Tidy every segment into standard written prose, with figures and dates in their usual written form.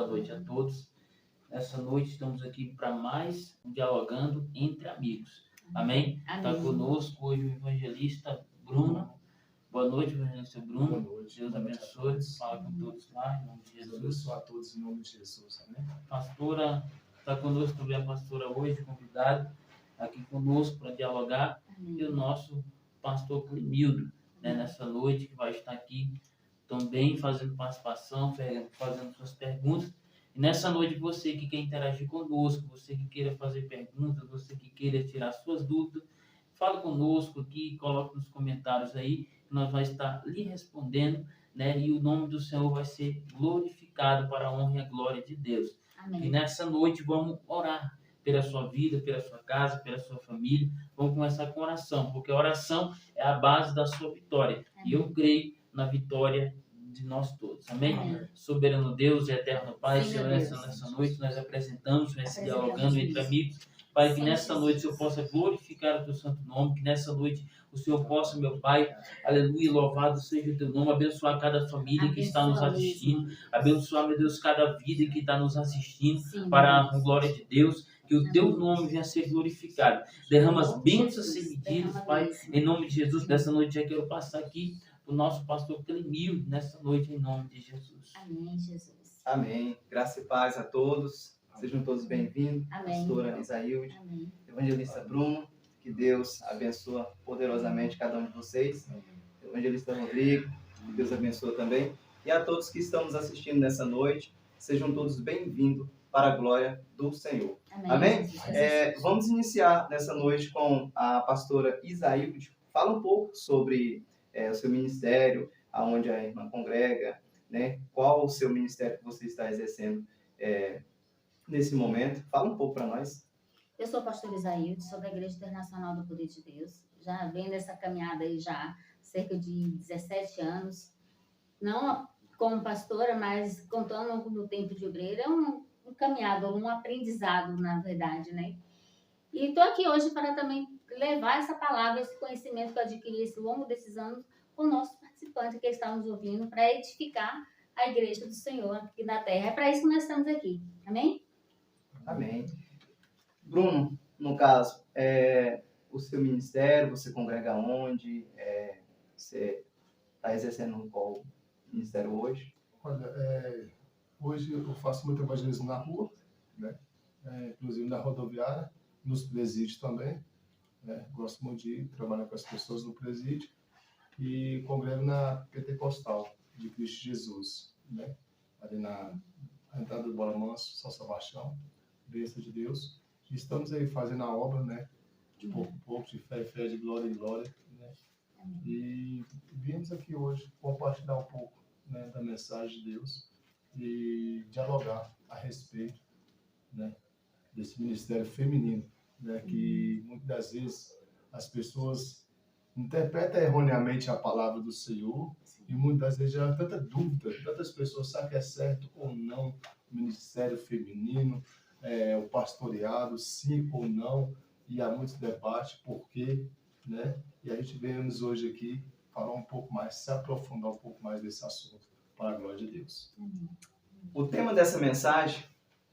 noite a todos. Nessa noite estamos aqui para mais um Dialogando entre Amigos. Amém? Está conosco hoje o evangelista Bruno. Boa noite, evangelista Bruno. Boa noite. Deus abençoe. Fala com todos lá, em nome de Jesus. Deus abençoe a todos em nome de Jesus. Amém? Pastora, está conosco também a pastora hoje, convidada aqui conosco para dialogar. E o nosso pastor Clemildo, nessa noite, que vai estar aqui também fazendo participação, fazendo suas perguntas. E nessa noite, você que quer interagir conosco, você que queira fazer perguntas, você que queira tirar suas dúvidas, fala conosco aqui, coloque nos comentários aí, que nós vamos estar lhe respondendo, e o nome do Senhor vai ser glorificado para a honra e a glória de Deus. Amém. E nessa noite vamos orar pela sua vida, pela sua casa, pela sua família. Vamos começar com oração, porque a oração é a base da sua vitória. Amém. E eu creio na vitória de nós todos. Amém? Amém. Soberano Deus e eterno Pai, Sim, Senhor, Deus. nessa noite nós apresentamos esse dialogando entre isso. amigos. Pai, que Sim, nessa Jesus. noite o Senhor possa glorificar o teu santo nome, que nessa noite o Senhor possa, meu Pai, aleluia, louvado seja o teu nome, abençoar cada família que está nos assistindo, abençoar, meu Deus, cada vida que está nos assistindo, Sim, para Deus. a glória de Deus, que o teu nome venha a ser glorificado. Derrama as bênçãos a ser medidas, Pai, em nome de Jesus. Nessa noite já quero passar aqui o nosso pastor Clemildo, nessa noite, em nome de Jesus. Amém, Jesus. Amém. Graça e paz a todos. Sejam todos bem-vindos. Amém. Pastora Isaílde, Amém. evangelista Bruno, que Deus abençoe poderosamente cada um de vocês. Evangelista Rodrigo, que Deus abençoe também. E a todos que estão nos assistindo nessa noite, sejam todos bem-vindos para a glória do Senhor. Amém? Vamos iniciar nessa noite com a pastora Isaílde. Fala um pouco sobre o seu ministério, aonde a irmã congrega, qual o seu ministério que você está exercendo nesse momento. Fala um pouco para nós. Eu sou a pastora Isaílde, sou da Igreja Internacional do Poder de Deus. Já venho nessa caminhada aí já há cerca de 17 anos. Não como pastora, mas contando no tempo de obreira, é um caminhado, um aprendizado, na verdade, E estou aqui hoje para também levar essa palavra, esse conhecimento que eu adquiri ao longo desses anos com nossos participantes que estão nos ouvindo, para edificar a igreja do Senhor aqui na terra. É para isso que nós estamos aqui. Amém? Amém. Bruno, no caso, o seu ministério, você congrega onde? Você está exercendo qual ministério hoje? Olha, hoje eu faço muito evangelismo na rua, inclusive na rodoviária, nos presídios também. Gosto muito de trabalhar com as pessoas no presídio e congrego na Pentecostal de Cristo Jesus, ali na entrada do Bora Manso, São Sebastião, bênção de Deus. E estamos aí fazendo a obra, de pouco em pouco, de fé em fé, de glória em glória, E viemos aqui hoje compartilhar um pouco, da mensagem de Deus e dialogar a respeito, desse ministério feminino, que muitas das vezes as pessoas interpretam erroneamente a palavra do Senhor. E muitas das vezes já há tanta dúvida, tantas pessoas sabem que é certo ou não o ministério feminino, o pastoreado, sim ou não, e há muitos debates, por quê, E a gente viemos hoje aqui falar um pouco mais, se aprofundar um pouco mais desse assunto, para a glória de Deus. O tema dessa mensagem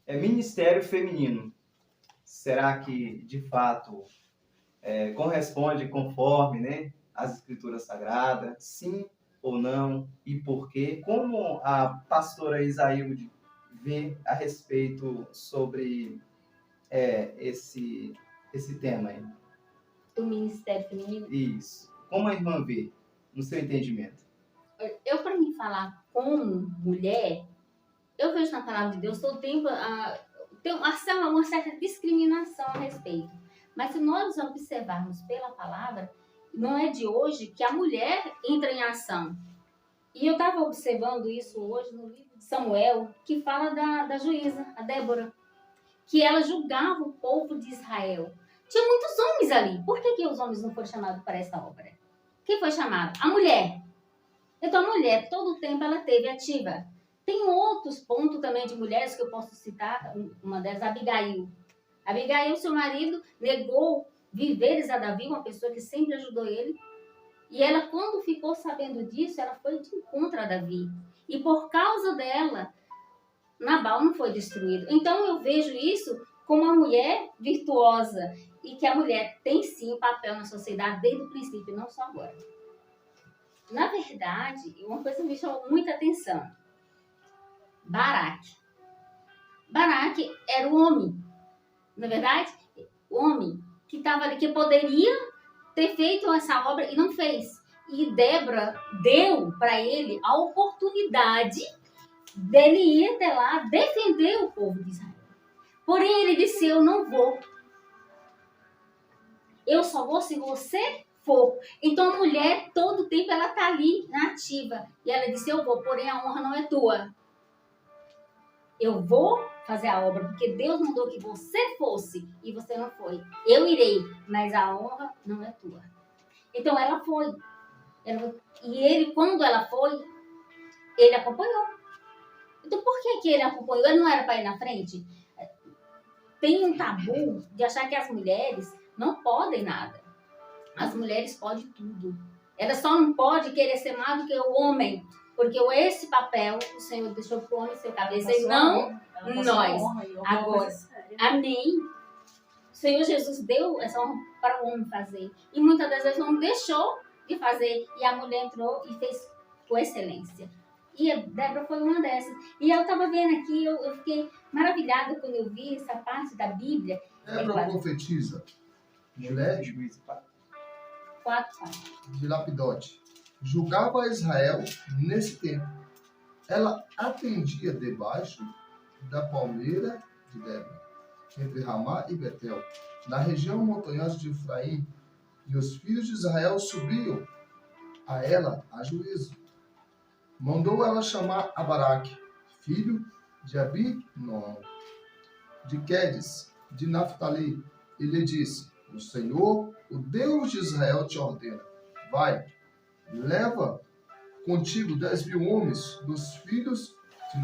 é Ministério Feminino. Será que, de fato, corresponde conforme as Escrituras Sagradas? Sim ou não? E por quê? Como a pastora Isaílde vê a respeito sobre esse tema aí? Do ministério feminino. Isso. Como a irmã vê, no seu entendimento? Eu, para mim falar como mulher, eu vejo na palavra de Deus todo tempo tem uma certa discriminação a respeito. Mas se nós observarmos pela palavra, não é de hoje que a mulher entra em ação. E eu estava observando isso hoje no livro de Samuel, que fala da juíza, a Débora, que ela julgava o povo de Israel. Tinha muitos homens ali. Por que os homens não foram chamados para essa obra? Quem foi chamado? A mulher. Então a mulher, todo o tempo, ela esteve ativa. Tem outros pontos também de mulheres que eu posso citar. Uma delas, Abigail. Abigail, seu marido, negou víveres a Davi, uma pessoa que sempre ajudou ele. E ela, quando ficou sabendo disso, ela foi de encontro a Davi. E por causa dela, Nabal não foi destruído. Então eu vejo isso como uma mulher virtuosa e que a mulher tem sim um papel na sociedade desde o princípio, não só agora. Na verdade, uma coisa que me chamou muita atenção. Baraque. Baraque era o homem, na verdade, o homem que estava ali, que poderia ter feito essa obra e não fez. E Débora deu para ele a oportunidade dele ir até lá defender o povo de Israel. Porém, ele disse, eu não vou. Eu só vou se você for. Então, a mulher, todo o tempo, ela está ali, na ativa. E ela disse, eu vou, porém a honra não é tua. Eu vou fazer a obra, porque Deus mandou que você fosse e você não foi. Eu irei, mas a honra não é tua. Então, ela foi. E ele, quando ela foi, ele acompanhou. Então, por que ele acompanhou? Ele não era para ir na frente? Tem um tabu de achar que as mulheres não podem nada. As mulheres podem tudo. Ela só não pode querer ser mais do que o homem. Porque esse papel o Senhor deixou para o homem ser cabeça e não nós. Agora, amém. O Senhor Jesus deu essa honra para o homem fazer. E muitas das vezes o homem deixou de fazer. E a mulher entrou e fez com excelência. E a Débora foi uma dessas. E eu estava vendo aqui, eu fiquei maravilhada quando eu vi essa parte da Bíblia. Débora profetiza. Mulher Juízes 4. de Lapidote julgava Israel nesse tempo. Ela atendia debaixo da palmeira de Débora, entre Ramá e Betel, na região montanhosa de Efraim, e os filhos de Israel subiam a ela a juízo. Mandou ela chamar a Baraque, filho de Abinom, de Quedes, de Naphtali, e lhe disse, o Senhor, o Deus de Israel, te ordena, vai, leva contigo 10.000 homens dos filhos de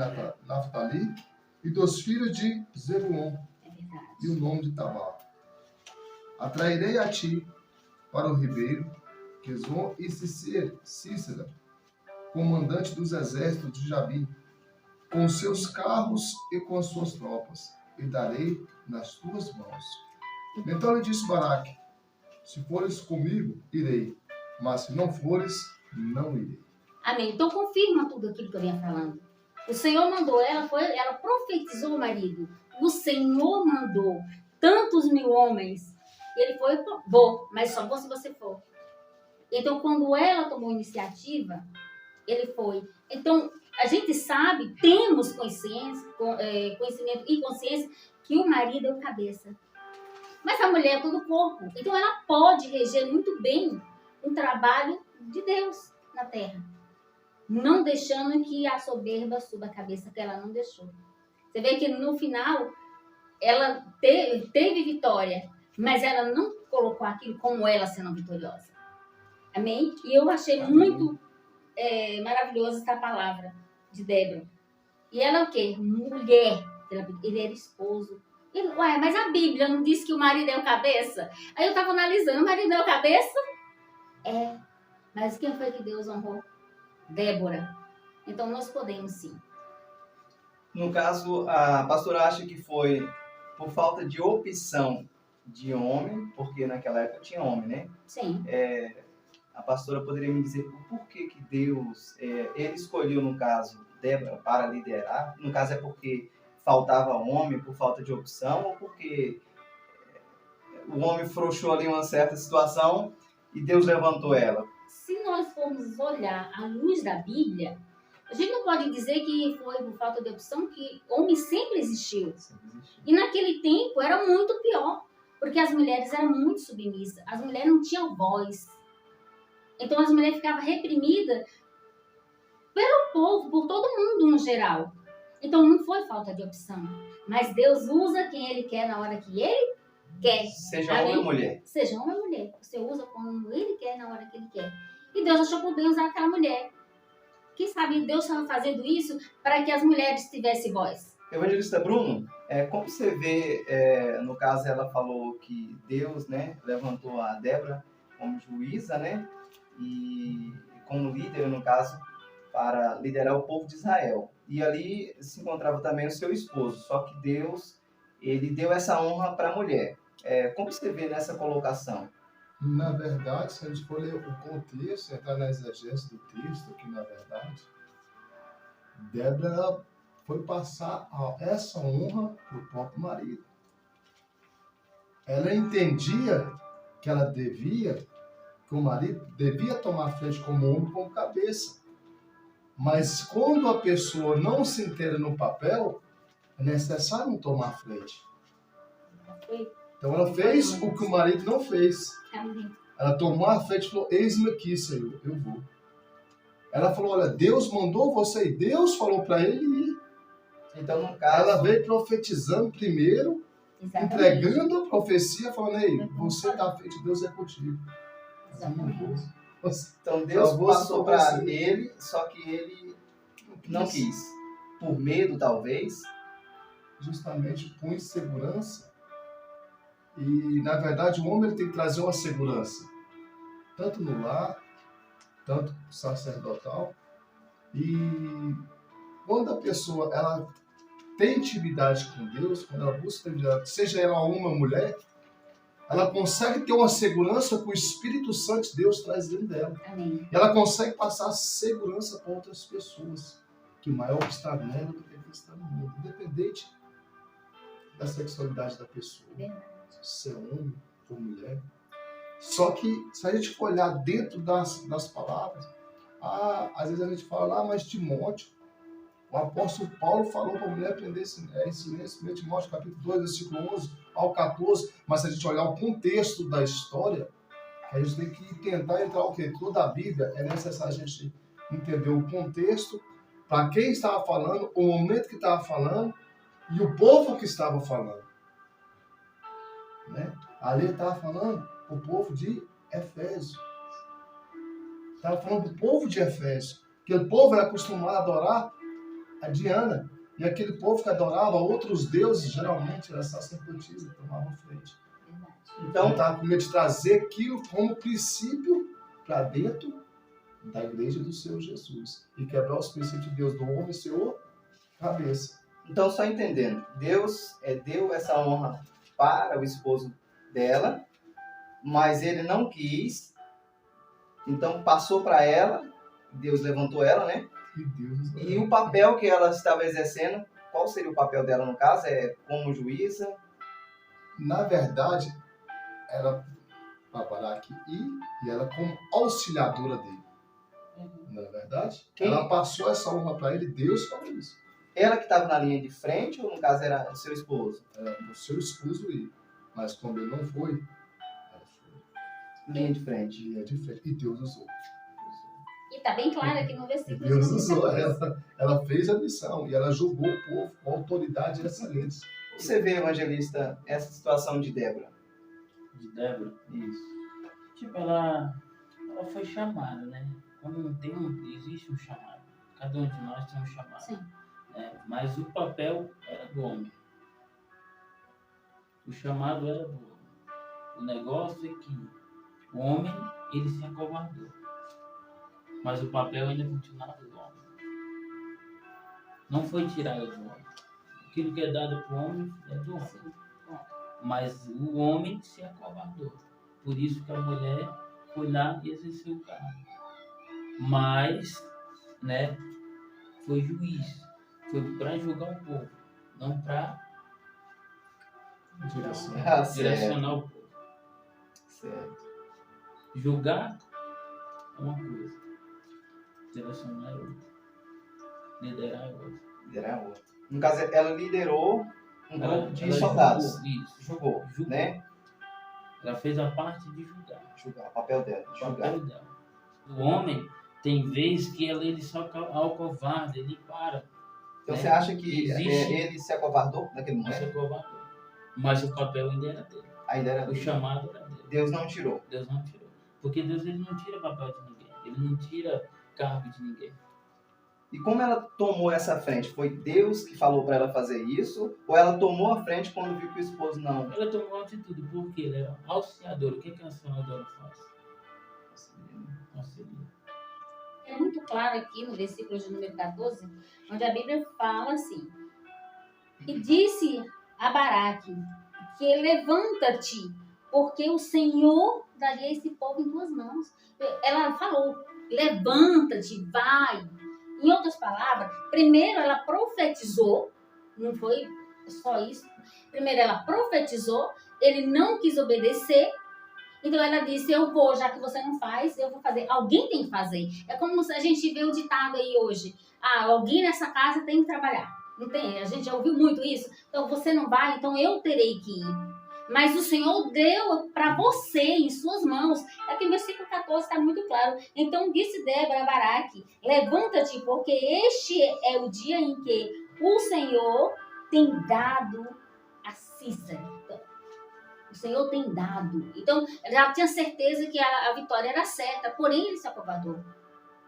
Naphtali e dos filhos de Zebulon, e o nome de Tamar. Atrairei a ti para o ribeiro, Quezon e Cícera, comandante dos exércitos de Jabi, com seus carros e com as suas tropas, e darei nas tuas mãos. Então lhe disse Baraque, se fores comigo, irei, mas se não fores, não irei. Amém. Então confirma tudo aquilo que eu vinha falando. O Senhor mandou, ela profetizou o marido. O Senhor mandou tantos 1.000 homens. Ele foi, vou, mas só vou se você for. Então quando ela tomou iniciativa, ele foi. Então a gente sabe, temos conhecimento e consciência que o marido é o cabeça. Mas a mulher é todo o corpo. Então ela pode reger muito bem um trabalho de Deus na terra. Não deixando que a soberba suba a cabeça, que ela não deixou. Você vê que no final, ela teve vitória, mas ela não colocou aquilo como ela sendo vitoriosa. Amém? E eu achei muito maravilhosa essa palavra de Débora. E ela é o quê? Mulher. Ele era esposo. Mas a Bíblia não diz que o marido é o cabeça? Aí eu estava analisando, o marido é o cabeça? É. Mas quem foi que Deus honrou? Débora. Então nós podemos sim. No caso, a pastora acha que foi por falta de opção de homem, porque naquela época tinha homem, né? Sim. A pastora poderia me dizer por que Deus, ele escolheu, no caso, Débora para liderar? No caso, é porque faltava homem, por falta de opção, ou porque o homem frouxou ali uma certa situação e Deus levantou ela? Se nós formos olhar à luz da Bíblia, a gente não pode dizer que foi por falta de opção, que homem sempre existiu. E naquele tempo era muito pior, porque as mulheres eram muito submissas, as mulheres não tinham voz. Então as mulheres ficavam reprimidas pelo povo, por todo mundo no geral. Então não foi falta de opção, mas Deus usa quem Ele quer na hora que Ele quer. Seja homem ou mulher. Seja homem ou mulher. Você usa como Ele quer na hora que Ele quer. E Deus achou por bem usar aquela mulher. Quem sabe Deus estava fazendo isso para que as mulheres tivessem voz. Evangelista Bruno, como você vê, no caso ela falou que Deus, né, levantou a Débora como juíza, né, e como líder, no caso, para liderar o povo de Israel. e ali se encontrava também o seu esposo. Só que Deus, ele deu essa honra para a mulher. Como você vê nessa colocação? Na verdade, se a gente for ler o contexto, entrar na exegese do texto, que na verdade, Débora foi passar essa honra para o próprio marido. Ela entendia que que o marido devia tomar frente como homem, como cabeça. Mas quando a pessoa não se inteira no papel, é necessário não tomar frente. Então ela fez o que o marido não fez. Ela tomou a frente e falou, eis-me aqui, Senhor, eu vou. Ela falou, olha, Deus mandou você ir. Deus falou para ele ir. Então, no caso... Ela veio profetizando primeiro, Exatamente. entregando a profecia, falando, ei, você está à frente, Deus é contigo. Exatamente. Então Deus Salvou passou para você. ele, só que ele não quis. Por medo, talvez. Justamente com insegurança. E, na verdade, o homem ele tem que trazer uma segurança. Tanto no lar, tanto sacerdotal. E quando a pessoa ela tem intimidade com Deus, quando ela busca intimidade, seja ela homem ou mulher, ela consegue ter uma segurança que o Espírito Santo de Deus traz dentro dela. Amém. E ela consegue passar segurança para outras pessoas, que o maior que está nela do que está no mundo, independente da sexualidade da pessoa, Verdade. se é homem ou mulher. Só que, se a gente for olhar dentro das palavras, às vezes a gente fala, mas Timóteo, o apóstolo Paulo falou para a mulher aprender em silêncio, 1 Timóteo capítulo 2, versículo 11 ao 14, mas se a gente olhar o contexto da história, a gente tem que tentar entrar toda a Bíblia, é necessário a gente entender o contexto, para quem estava falando, o momento que estava falando e o povo que estava falando. Né? Ali estava falando o povo de Efésio. Estava falando do povo de Efésio. Aquele povo era acostumado a adorar a Diana. E aquele povo que adorava outros deuses, geralmente era sacerdotisa, que tomava frente. Verdade. Então, Ele estava com medo de trazer aquilo como princípio para dentro da igreja do Senhor Jesus. E quebrar os princípios de Deus do homem, Senhor, cabeça. então, só entendendo, Deus deu essa honra para o esposo dela, mas ele não quis, então passou para ela, Deus levantou ela, né? E Deus E o papel que ela estava exercendo, qual seria o papel dela no caso? Como juíza? Na verdade, era para Baraque e ela como auxiliadora dele. Não é verdade? Quem? Ela passou essa honra para ele, Deus falou isso. Ela que estava na linha de frente ou no caso era o seu esposo? Era o seu esposo ir. Mas quando ele não foi, ela foi. Linha de frente. E é diferente. E Deus usou. E está bem claro aqui no E versículo. Deus que usou. você disse. Ela fez a missão e ela julgou o povo com autoridade excelente. Você vê, evangelista, essa situação de Débora? De Débora. Isso. Tipo, ela foi chamada, né? Quando existe um chamado. Cada um de nós tem um chamado. Sim. Né? Mas o papel era do homem. O chamado era do homem. O negócio é que o homem, ele se acovardou. Mas o papel ainda continuava do homem. Não foi tirado do homem. Aquilo que é dado para o homem é do homem. Sim. Mas o homem se acovardou. Por isso que a mulher foi lá e exerceu o cargo. Mas, né, foi juiz. Foi para julgar o povo, não para Direção. direcionar o povo. Certo. Julgar é uma coisa, direcionar é outra. Liderar é outra. Liderar outra. No caso, ela liderou um grupo de ela soldados. julgou, isso. Julgou, né? Ela fez a parte de julgar. Julgar, o papel dela, O julgar. papel dela. O homem tem vez que ele só acovarda, ele para. Então né? você acha que Existe- ele se acovardou naquele Não se momento? acovardou. Mas o papel ainda era dele. Ainda era O chamado era dele. Deus não tirou. Deus não tirou. Porque Deus ele não tira papel de ninguém. Ele não tira cargo de ninguém. E como ela tomou essa frente? Foi Deus que falou para ela fazer isso? Ou ela tomou a frente quando viu que o esposo não? Ela tomou uma atitude porque ele era auxiliador. O que a auxiliadora faz? Auxilia. é muito claro aqui no versículo de número 14, onde a Bíblia fala assim: e disse a Baraque que levanta-te, porque o Senhor daria esse povo em tuas mãos. Ela falou, levanta-te, vai. Em outras palavras, primeiro ela profetizou, não foi só isso. Primeiro ela profetizou, ele não quis obedecer, então ela disse, eu vou, já que você não faz, eu vou fazer. Alguém tem que fazer. É como a gente vê o ditado aí hoje, alguém nessa casa tem que trabalhar. Não tem? A gente já ouviu muito isso. Então você não vai, então eu terei que ir. Mas o Senhor deu para você em suas mãos. Aqui no versículo 14 está muito claro. Então disse Débora a Baraque, levanta-te, porque este é o dia em que o Senhor tem dado a Císara. O Senhor tem dado. Então, já tinha certeza que a vitória era certa, porém ele se acovardou.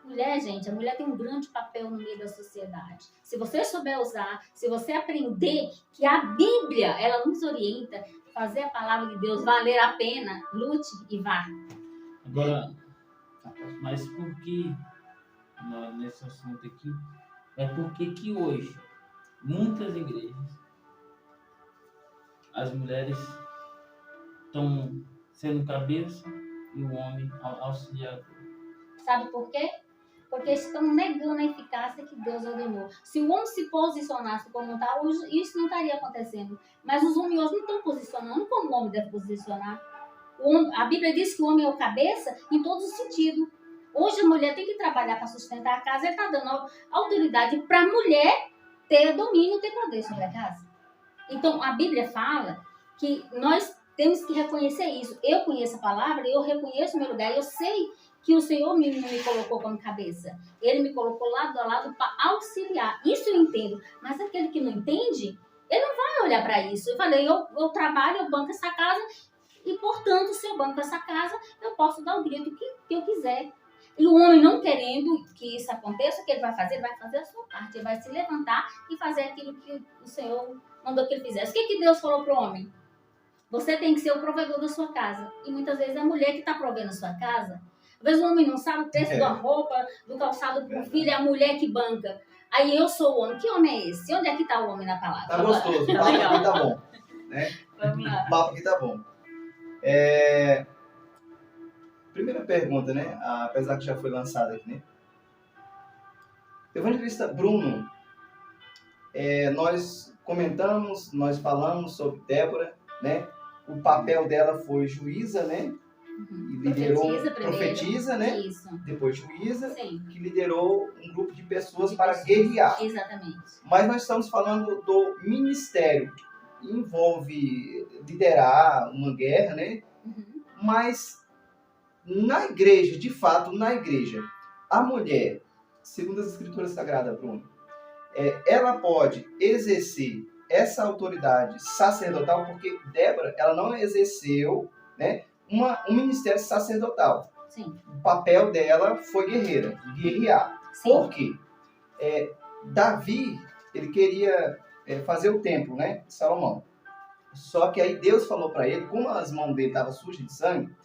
Mulher, gente, a mulher tem um grande papel no meio da sociedade. Se você souber usar, se você aprender que a Bíblia, ela nos orienta, fazer a palavra de Deus valer a pena, lute e vá. Agora, mas por que, nesse assunto aqui, é porque que hoje, muitas igrejas, as mulheres estão sendo cabeça e o homem auxiliador. Sabe por quê? Porque estão negando a eficácia que Deus ordenou. Se o homem se posicionasse como tal, isso não estaria acontecendo. Mas os homens hoje não estão posicionando como o homem deve posicionar. A Bíblia diz que o homem é o cabeça em todos os sentidos. Hoje a mulher tem que trabalhar para sustentar a casa. Ele está dando autoridade para a mulher ter domínio, ter poder sobre a casa. Então a Bíblia fala que nós temos que reconhecer isso. Eu conheço a palavra, eu reconheço o meu lugar, eu sei que o Senhor me colocou como cabeça. Ele me colocou lado a lado para auxiliar. Isso eu entendo. Mas aquele que não entende, ele não vai olhar para isso. Eu falei, eu trabalho, eu banco essa casa, e portanto, se eu banco essa casa, eu posso dar o grito que eu quiser. E o homem não querendo que isso aconteça, o que ele vai fazer? Ele vai fazer a sua parte. Ele vai se levantar e fazer aquilo que o Senhor mandou que ele fizesse. O que Deus falou para o homem? Você tem que ser o provedor da sua casa. E muitas vezes é a mulher que está provendo a sua casa. Às vezes o homem não sabe o preço da roupa, do calçado para o filho, é a mulher que banca. Aí eu sou o homem. Que homem é esse? Onde é que está o homem na palavra? Tá gostoso, o papo aqui tá bom. Né? Vamos lá. O papo aqui tá bom. Primeira pergunta, né? Apesar que já foi lançada aqui, né? Evangelista Bruno, nós comentamos, nós falamos sobre Débora, né? O papel dela foi juíza, né? E liderou, profetiza, né? Isso. Depois juíza, Sim. que liderou um grupo de pessoas para guerrear. Exatamente. Mas nós estamos falando do ministério. Envolve liderar uma guerra, né? Uhum. Mas na igreja, de fato, na igreja, a mulher, segundo as escrituras sagradas, Bruno, ela pode exercer essa autoridade sacerdotal, porque Débora, ela não exerceu, né, um ministério sacerdotal. Sim. O papel dela foi guerrear. Sim. Por quê? Davi, ele queria fazer o templo, né, de Salomão. Só que aí Deus falou para ele, como as mãos dele estavam sujas de sangue,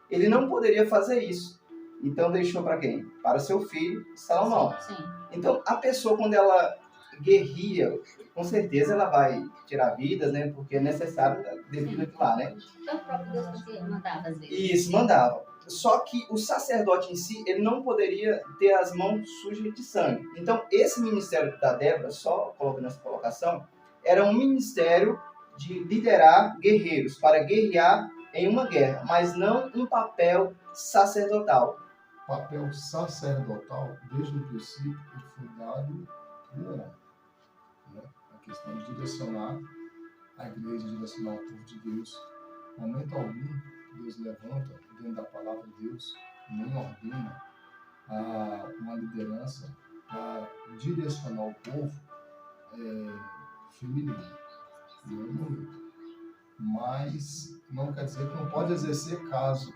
ele não poderia fazer isso. Então deixou para quem? Para seu filho, Salomão. Sim. Então a pessoa, quando ela guerria, com certeza ela vai tirar vidas, né? Porque é necessário devido aquilo lá, né? Então o próprio Deus que mandava às vezes. Isso, mandava. Só que o sacerdote em si, ele não poderia ter as mãos sujas de sangue. Então esse ministério da Débora, só colocando essa colocação, era um ministério de liderar guerreiros, para guerrear em uma guerra, mas não um papel sacerdotal. O papel sacerdotal, desde o princípio, foi dado para o homem. Né? A questão de direcionar a igreja, direcionar o povo de Deus. Momento algum, Deus levanta, dentro da palavra de Deus, nem ordena uma liderança para direcionar o povo feminino. Mas não quer dizer que não pode exercer cargo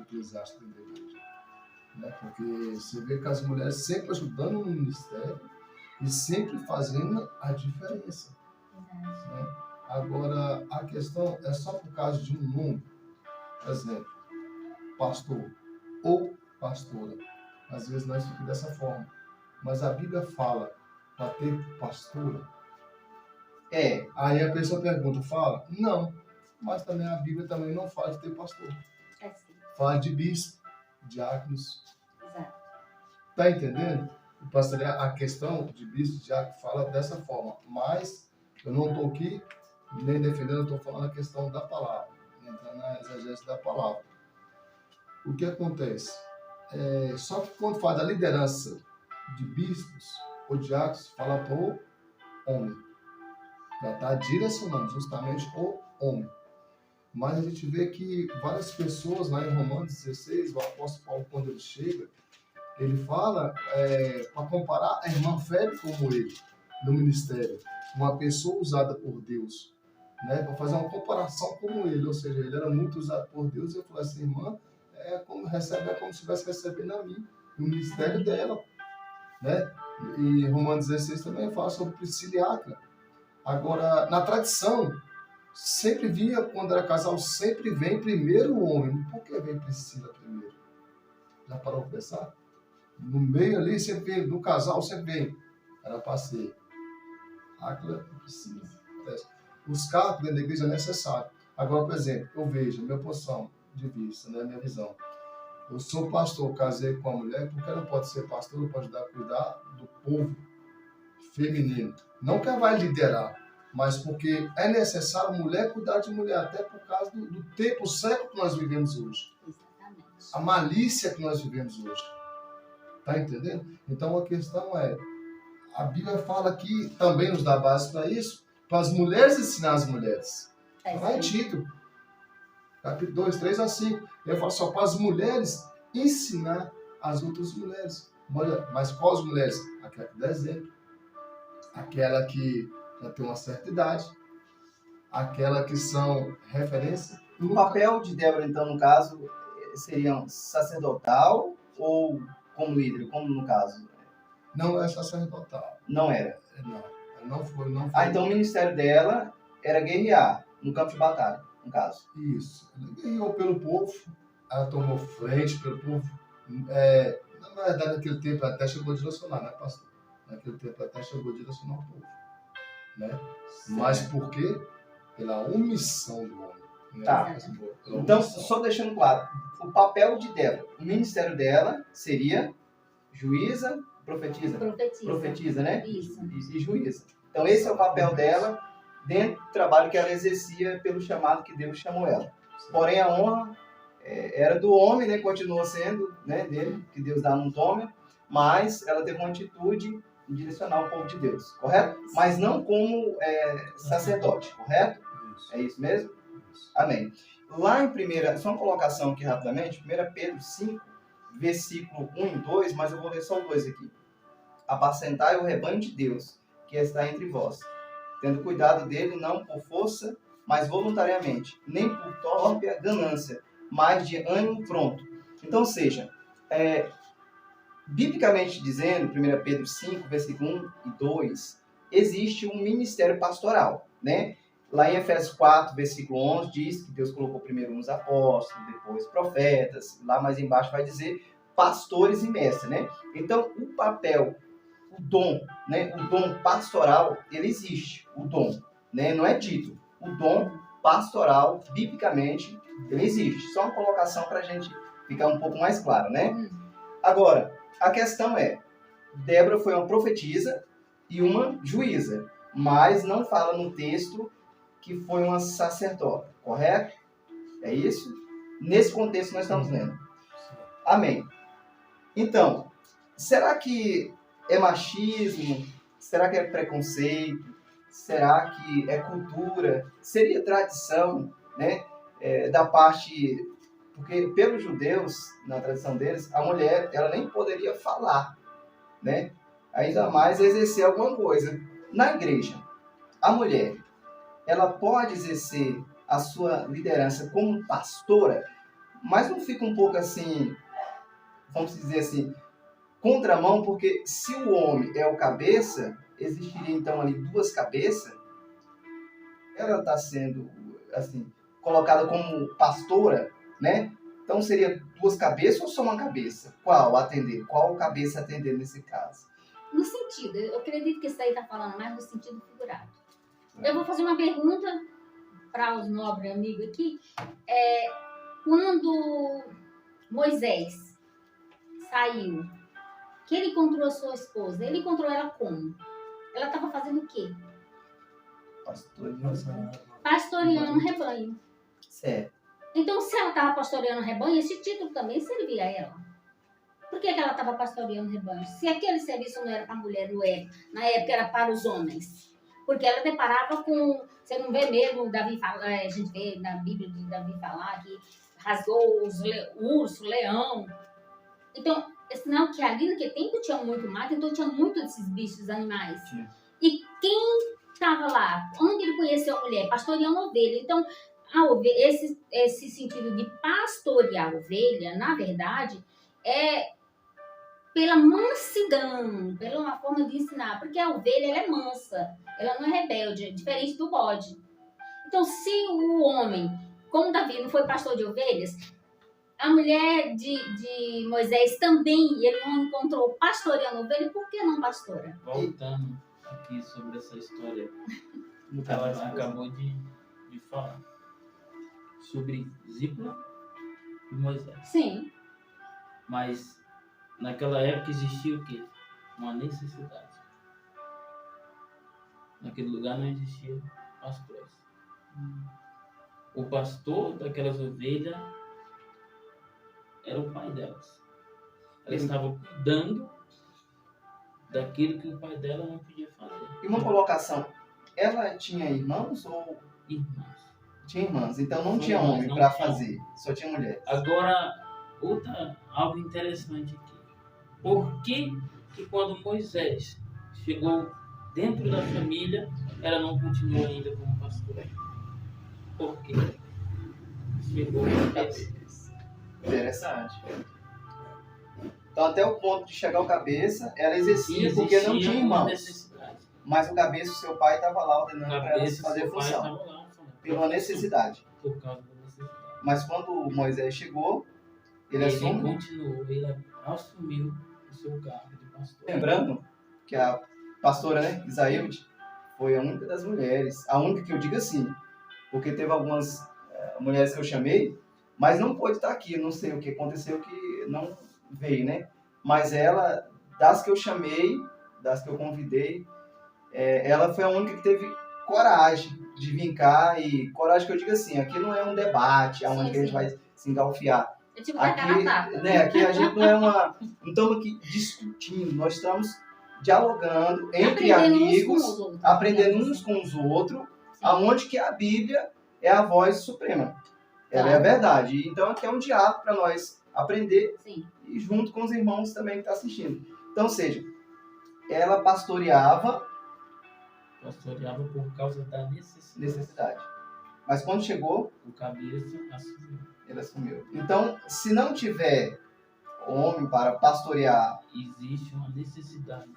eclesiástico da igreja. Né? Porque você vê que as mulheres sempre ajudando no ministério e sempre fazendo a diferença. Né? Agora, a questão é só por causa de um nome. Por exemplo, pastor ou pastora. às vezes nós ficamos dessa forma. Mas a Bíblia fala para ter pastora. Aí a pessoa pergunta, fala? Não. Mas também a Bíblia também não fala de ter pastor. É sim. Fala de bispo, diáconos. Exato. Tá entendendo? O pastor, a questão de bispo, diácono, fala dessa forma. Mas eu não estou aqui nem defendendo, eu estou falando a questão da palavra. Entrando na exegese da palavra. O que acontece? Só que quando fala da liderança de bispos ou diáconos, fala para o homem. Já está direcionando justamente o homem. Mas a gente vê que várias pessoas, lá em Romanos 16, o apóstolo Paulo, quando ele chega, ele fala para comparar a irmã Febe como ele, no ministério. Uma pessoa usada por Deus. Né, para fazer uma comparação como ele. Ou seja, ele era muito usado por Deus. E eu falei assim, irmã, como se estivesse recebendo a mim, o ministério dela. Né? E Romanos 16 também fala sobre Priscila e Áquila. Agora, na tradição, sempre via, quando era casal, sempre vem primeiro o homem. Por que vem Priscila primeiro? Já parou para pensar? No meio ali, sempre vem, no casal, sempre vem. Era para ser Áquila e Priscila. Os cargos dentro da igreja é necessário. Agora, por exemplo, eu vejo, minha posição de vista, né, minha visão. Eu sou pastor, casei com uma mulher, porque ela pode ser pastor, pode ajudar a cuidar do povo feminino. Não que ela vai liderar, mas porque é necessário mulher cuidar de mulher, até por causa do tempo, o século que nós vivemos hoje. Exatamente. A malícia que nós vivemos hoje. Tá entendendo? Então a questão a Bíblia fala que também nos dá base para isso, para as mulheres ensinar as mulheres. Lá em Tito, capítulo 2, 3 a 5. Ele fala só para as mulheres ensinar as outras mulheres. Mas quais mulheres? Aquela que dá exemplo. Aquela que já tem uma certa idade. Aquela que são referência. O papel de Débora, então, no caso, seria sacerdotal ou como líder, como no caso? Não é sacerdotal. Não era? Não foi. Então o ministério dela era guerrear no campo de batalha, no caso. Isso. Ela guerreou pelo povo, ela tomou frente pelo povo. Na verdade, naquele tempo ela até chegou a direcionar, né, pastor? Naquele tempo ela até chegou a direcionar o povo. Né? Mas por quê? Pela omissão do homem. Né? Tá. Então, só deixando claro, o papel de Débora, o ministério dela seria juíza, profetiza, né? Isso. E juíza. Então, esse é o papel dela dentro do trabalho que ela exercia pelo chamado que Deus chamou ela. Porém, a honra era do homem, né? Continua sendo, né, dele, que Deus dá não tome, mas ela teve uma atitude em direcionar o povo de Deus, correto? Mas não como sacerdote, correto? Isso. É isso mesmo? Isso. Amém. Lá em primeira, só uma colocação aqui rapidamente, 1 Pedro 5, versículo 1 e 2, mas eu vou ler só o 2 aqui. Apacentai o rebanho de Deus, que está entre vós, tendo cuidado dele não por força, mas voluntariamente, nem por torpe ganância, mas de ânimo pronto. Então, seja, biblicamente dizendo, 1 Pedro 5, versículo 1 e 2, existe um ministério pastoral, né? Lá em Efésios 4, versículo 11, diz que Deus colocou primeiro uns apóstolos, depois profetas, lá mais embaixo vai dizer pastores e mestres, né? Então, o papel, o dom, né? O dom pastoral, ele existe, o dom, né? Não é dito. O dom pastoral, biblicamente, ele existe. Só uma colocação para a gente ficar um pouco mais claro, né? Agora, a questão Débora foi uma profetisa e uma juíza, mas não fala no texto que foi uma sacerdota, correto? É isso? Nesse contexto nós estamos lendo. Amém. Então, será que é machismo? Será que é preconceito? Será que é cultura? Seria tradição, né? Da parte... Porque pelos judeus, na tradição deles, a mulher ela nem poderia falar, né? Ainda mais exercer alguma coisa. Na igreja, a mulher, ela pode exercer a sua liderança como pastora, mas não fica um pouco assim, vamos dizer assim, contramão, porque se o homem é o cabeça, existiria então ali duas cabeças, ela está sendo assim colocada como pastora, né? Então seria duas cabeças ou só uma cabeça? Qual atender? Qual cabeça atender nesse caso? No sentido, eu acredito que isso aí está falando mais no sentido figurado. Eu vou fazer uma pergunta para os nobres amigos aqui. Quando Moisés saiu, que ele encontrou a sua esposa, ele encontrou ela como? Ela estava fazendo o quê? Pastoreando um rebanho. Certo. Então, se ela estava pastoreando um rebanho, esse título também servia a ela. Por que ela estava pastoreando rebanho? Se aquele serviço não era para a mulher, não era. Na época era para os homens. Porque ela deparava com... Você não vê mesmo, Davi fala, a gente vê na Bíblia de Davi falar que rasgou o urso, o leão. Então, senão que ali naquele tempo tinha muito mato, então tinha muito desses bichos, animais. Sim. E quem estava lá? Onde ele conheceu a mulher? Pastoreando ovelha. Então, esse sentido de pastorear a ovelha, na verdade, é pela mansidão, pela uma forma de ensinar, porque a ovelha ela é mansa, ela não é rebelde, é diferente do bode. Então, se o homem, como Davi, não foi pastor de ovelhas, a mulher de Moisés também, ele não encontrou pastoreando ovelha, por que não pastora? Voltando aqui sobre essa história que ela acabou de falar, sobre Zípora e Moisés. Sim. Mas naquela época existia o quê? Uma necessidade. Naquele lugar não existia pastores. O pastor daquelas ovelhas era o pai delas. Ela estava cuidando daquilo que o pai dela não podia fazer. E uma colocação, ela tinha irmãos ou Irmãos. tinha irmãs? Então não Sim, tinha mas homem não para tinha. fazer, só tinha mulher. Agora, algo interessante aqui. Por que quando Moisés chegou dentro da família, ela não continuou ainda como pastora? Por quê? Chegou na cabeça. Interessante. Então até o ponto de chegar ao cabeça, ela exercia porque não Existia tinha uma irmãos. necessidade. Mas o cabeça, o seu pai, estava lá ordenando para ela Cabeça, fazer seu pai função. estava lá, falando, Pela necessidade. por causa da necessidade. Mas quando Moisés chegou, ele Ele assume. continuou, ele assumiu o seu cargo de pastor. Lembrando que a pastora, né, Isaíde, foi a única das mulheres, a única que eu digo assim, porque teve algumas mulheres que eu chamei, mas não pôde estar aqui, não sei o que aconteceu, que não veio, né? Mas ela, das que eu chamei, das que eu convidei, ela foi a única que teve coragem de vir cá, e coragem que eu digo assim, aqui não é um debate, onde Sim, que a gente sim. vai se engalfiar. É tipo tacar na tapa. Aqui a gente não estamos aqui discutindo, nós estamos dialogando entre amigos, aprendendo uns com os outros, aonde que a Bíblia é a voz suprema. Ela é a verdade. Então aqui é um diálogo para nós aprender. Sim. E junto com os irmãos também que estão assistindo. Então, ou seja, ela pastoreava por causa da necessidade. Mas quando chegou, o cabeça assumiu. ele assumiu. Então, se não tiver homem para pastorear, Existe uma necessidade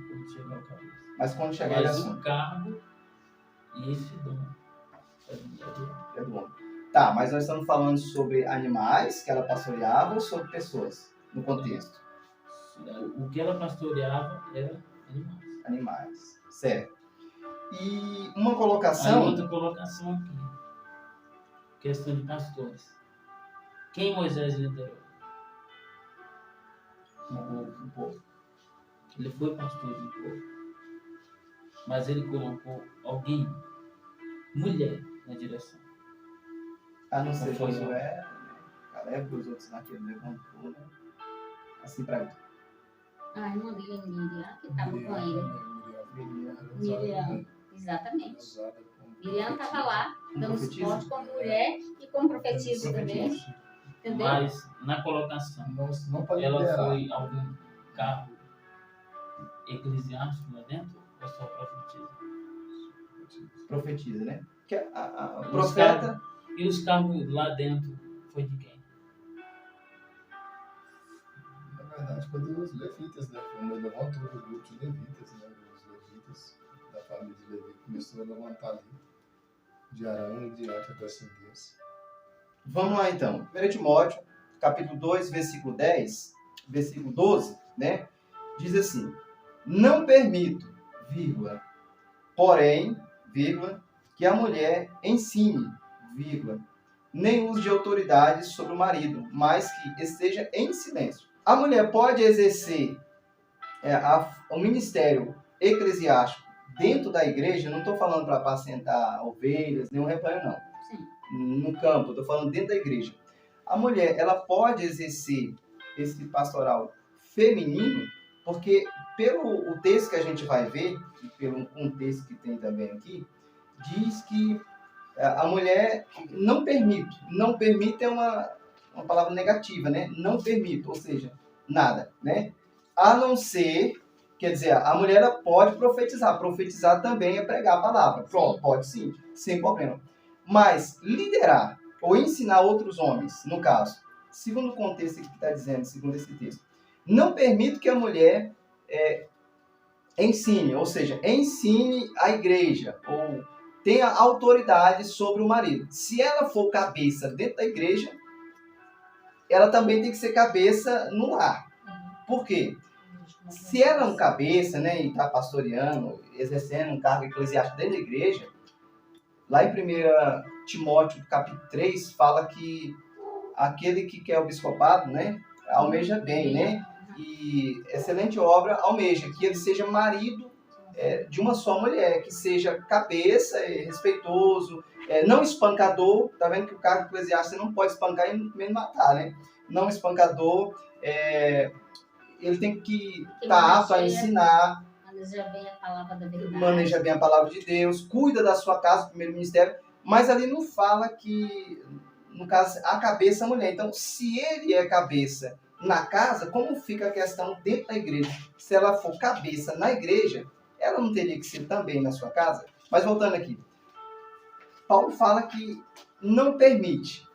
quando chegar ao cabeça. mas quando chegar ele Mas assume. o cargo e esse dom É do homem. Tá, mas nós estamos falando sobre animais que ela pastoreava ou sobre pessoas, no contexto? O que ela pastoreava era animais. Animais, certo. E uma Aí colocação... outra colocação aqui. Questão de pastores. Quem Moisés liderou? O povo. Ele foi pastor do povo. Mas ele colocou alguém, mulher, na direção. A não ser Não foi Josué, Caleb, os outros naquele levantou, né? Assim pra mim. A irmã dele é Miriam, que estava com ele. Miriam, exatamente. Miriam estava lá, dando suporte como mulher e como profetisa também. Entendeu? Mas na colocação, Não pode ela liderar. foi algum cargo eclesiástico lá dentro ou só profetiza? Profetiza, né? Que a Os profeta... E os cargos lá dentro foi de quem? Na verdade, foi dos levitas, né? Quando ele levantou o grupo de levitas, né? Os levitas da família de Levi começou a levantar ali, de Arão e de alta descendência. Vamos lá então. 1 Timóteo, capítulo 2, versículo 10, versículo 12, né? Diz assim: não permito, vírgula, porém, vírgula, que a mulher ensine, vírgula, nem use de autoridade sobre o marido, mas que esteja em silêncio. A mulher pode exercer o ministério eclesiástico dentro da igreja, não estou falando para apacentar ovelhas, nenhum rebanho, não. Sim. No campo, estou falando dentro da igreja. A mulher, ela pode exercer esse pastoral feminino, porque pelo o texto que a gente vai ver, e pelo contexto que tem também aqui, diz que a mulher não permite é uma palavra negativa, né? Não permite, ou seja, nada, né? A não ser, quer dizer, a mulher ela pode profetizar também é pregar a palavra, pronto, pode sim, sem problema. Mas liderar ou ensinar outros homens, no caso, segundo o contexto que está dizendo, segundo esse texto, não permite que a mulher ensine, ou seja, ensine a igreja, ou tenha autoridade sobre o marido. Se ela for cabeça dentro da igreja, ela também tem que ser cabeça no lar. Por quê? Se ela é um cabeça, né, e está pastoreando, exercendo um cargo eclesiástico dentro da igreja, lá em 1 Timóteo, capítulo 3, fala que aquele que quer o bispopado, né, almeja bem, né, e excelente obra almeja, que ele seja marido de uma só mulher, que seja cabeça, respeitoso, não espancador, tá vendo que o cargo eclesiástico você não pode espancar e nem matar, né, não espancador, ele tem que estar apto a ensinar, maneja bem a palavra da verdade, maneja bem a palavra de Deus, cuida da sua casa, primeiro ministério, mas ali não fala que, no caso, a cabeça é a mulher. Então, se ele é cabeça na casa, como fica a questão dentro da igreja? Se ela for cabeça na igreja, ela não teria que ser também na sua casa? Mas voltando aqui, Paulo fala que não permite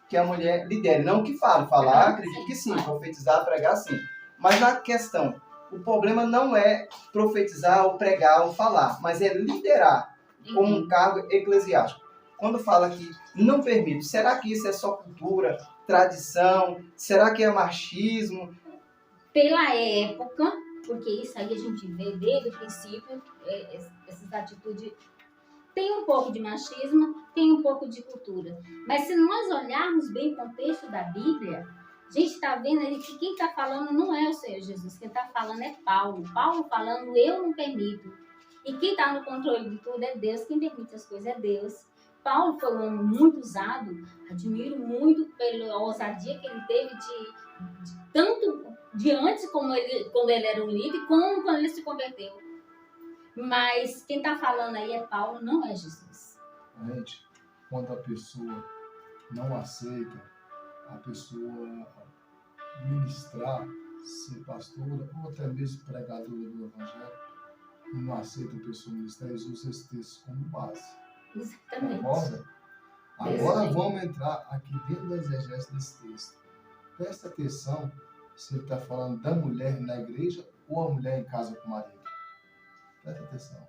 que a mulher lidere, não que falar, acredito que sim, profetizar, pregar sim. Mas na questão, o problema não é profetizar, ou pregar, ou falar, mas é liderar como um cargo eclesiástico. Quando fala que não permite, será que isso é só cultura, tradição? Será que é machismo? Pela época, porque isso aí a gente vê desde o princípio, essas atitudes tem um pouco de machismo, tem um pouco de cultura. Mas se nós olharmos bem o contexto da Bíblia, a gente está vendo ali que quem está falando não é o Senhor Jesus, quem está falando é Paulo. Paulo falando, eu não permito. E quem está no controle de tudo é Deus, quem permite as coisas é Deus. Paulo foi um homem muito usado, admiro muito pela ousadia que ele teve tanto de antes, como quando ele era um líder, como quando ele se converteu. Mas quem está falando aí é Paulo, não é Jesus. Gente, quando a pessoa não aceita, a pessoa ministrar, ser pastora, ou até mesmo pregadora do Evangelho, e não aceita a pessoa ministrar, eles usam esse texto como base. Exatamente. Agora vamos entrar aqui dentro da exegese desse texto. Presta atenção se ele está falando da mulher na igreja ou a mulher em casa com o marido. Presta atenção.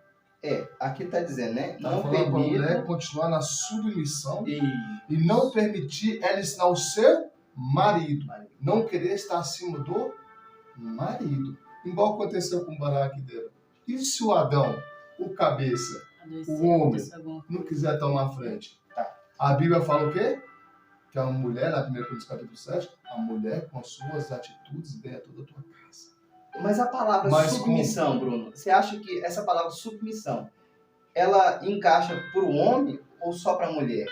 Aqui está dizendo, né? Está falando para a mulher continuar na submissão e não permitir ela ensinar o seu marido. Não querer estar acima do marido. Igual aconteceu com o Baraque dela. E se o Adão, o cabeça, o homem, não quiser tomar a frente? A Bíblia fala o quê? Que a mulher, na 1 Coríntios capítulo 7, a mulher com suas atitudes bem a toda a tua casa. Mas a palavra submissão, Bruno, você acha que essa palavra submissão, ela encaixa para o homem ou só para a mulher?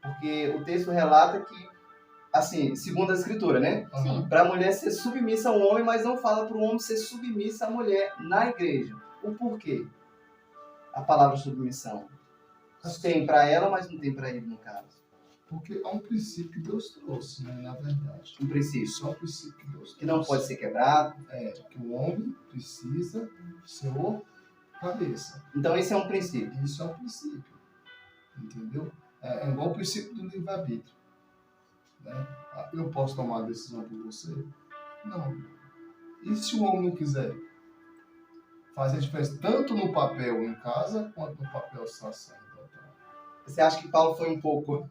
Porque o texto relata que, assim, segundo a escritura, né? Para a mulher ser submissa ao homem, mas não fala para o homem ser submissa à mulher na igreja. O porquê? A palavra submissão. Tem para ela, mas não tem para ele, no caso. Porque há um princípio que Deus trouxe, né? Na verdade. Um princípio. Isso é um princípio que Deus trouxe. Que não pode ser quebrado. Que o homem precisa ser o cabeça. Então esse é um princípio. Isso é um princípio. Entendeu? É igual o princípio do livre-arbítrio. Né? Eu posso tomar a decisão por você? Não. E se o homem não quiser? Faz a diferença tanto no papel em casa, quanto no papel só saindo. Você acha que Paulo foi um pouco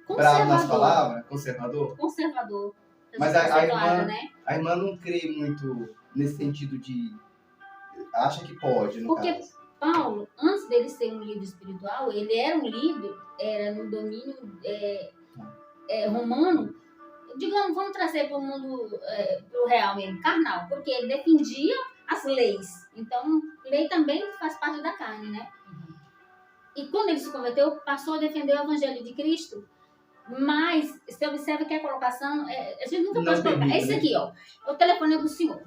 bravo nas Conservador. palavras, conservador. Conservador. Mas Deixa eu a ser irmã- clara, né? A irmã não crê muito nesse sentido de... Acha que pode, no Porque- caso. Paulo, antes dele ser um líder espiritual, ele era um líder, era no domínio romano. Digamos, vamos trazer para o mundo, para o real mesmo, carnal, porque ele defendia as leis. Então, lei também faz parte da carne, né? E quando ele se converteu, passou a defender o evangelho de Cristo. Mas você observa que a colocação, a gente nunca Não pode colocar. permite, É isso né? aqui, ó. O telefone é do senhor.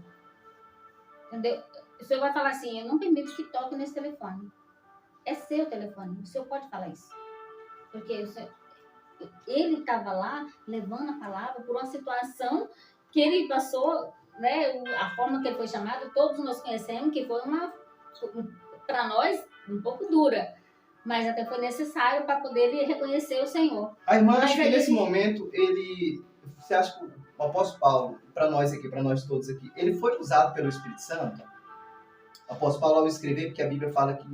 Entendeu? O senhor vai falar assim, eu não permito que toque nesse telefone. É seu telefone. O senhor pode falar isso. Porque ele estava lá levando a palavra por uma situação que ele passou, né? A forma que ele foi chamado, todos nós conhecemos, que foi para nós, um pouco dura. Mas até foi necessário para poder ele reconhecer o Senhor. A irmã, Mas acho que aí- nesse momento, você acha que o apóstolo Paulo, para nós aqui, para nós todos aqui, ele foi usado pelo Espírito Santo? O apóstolo Paulo, ao escrever, porque a Bíblia fala que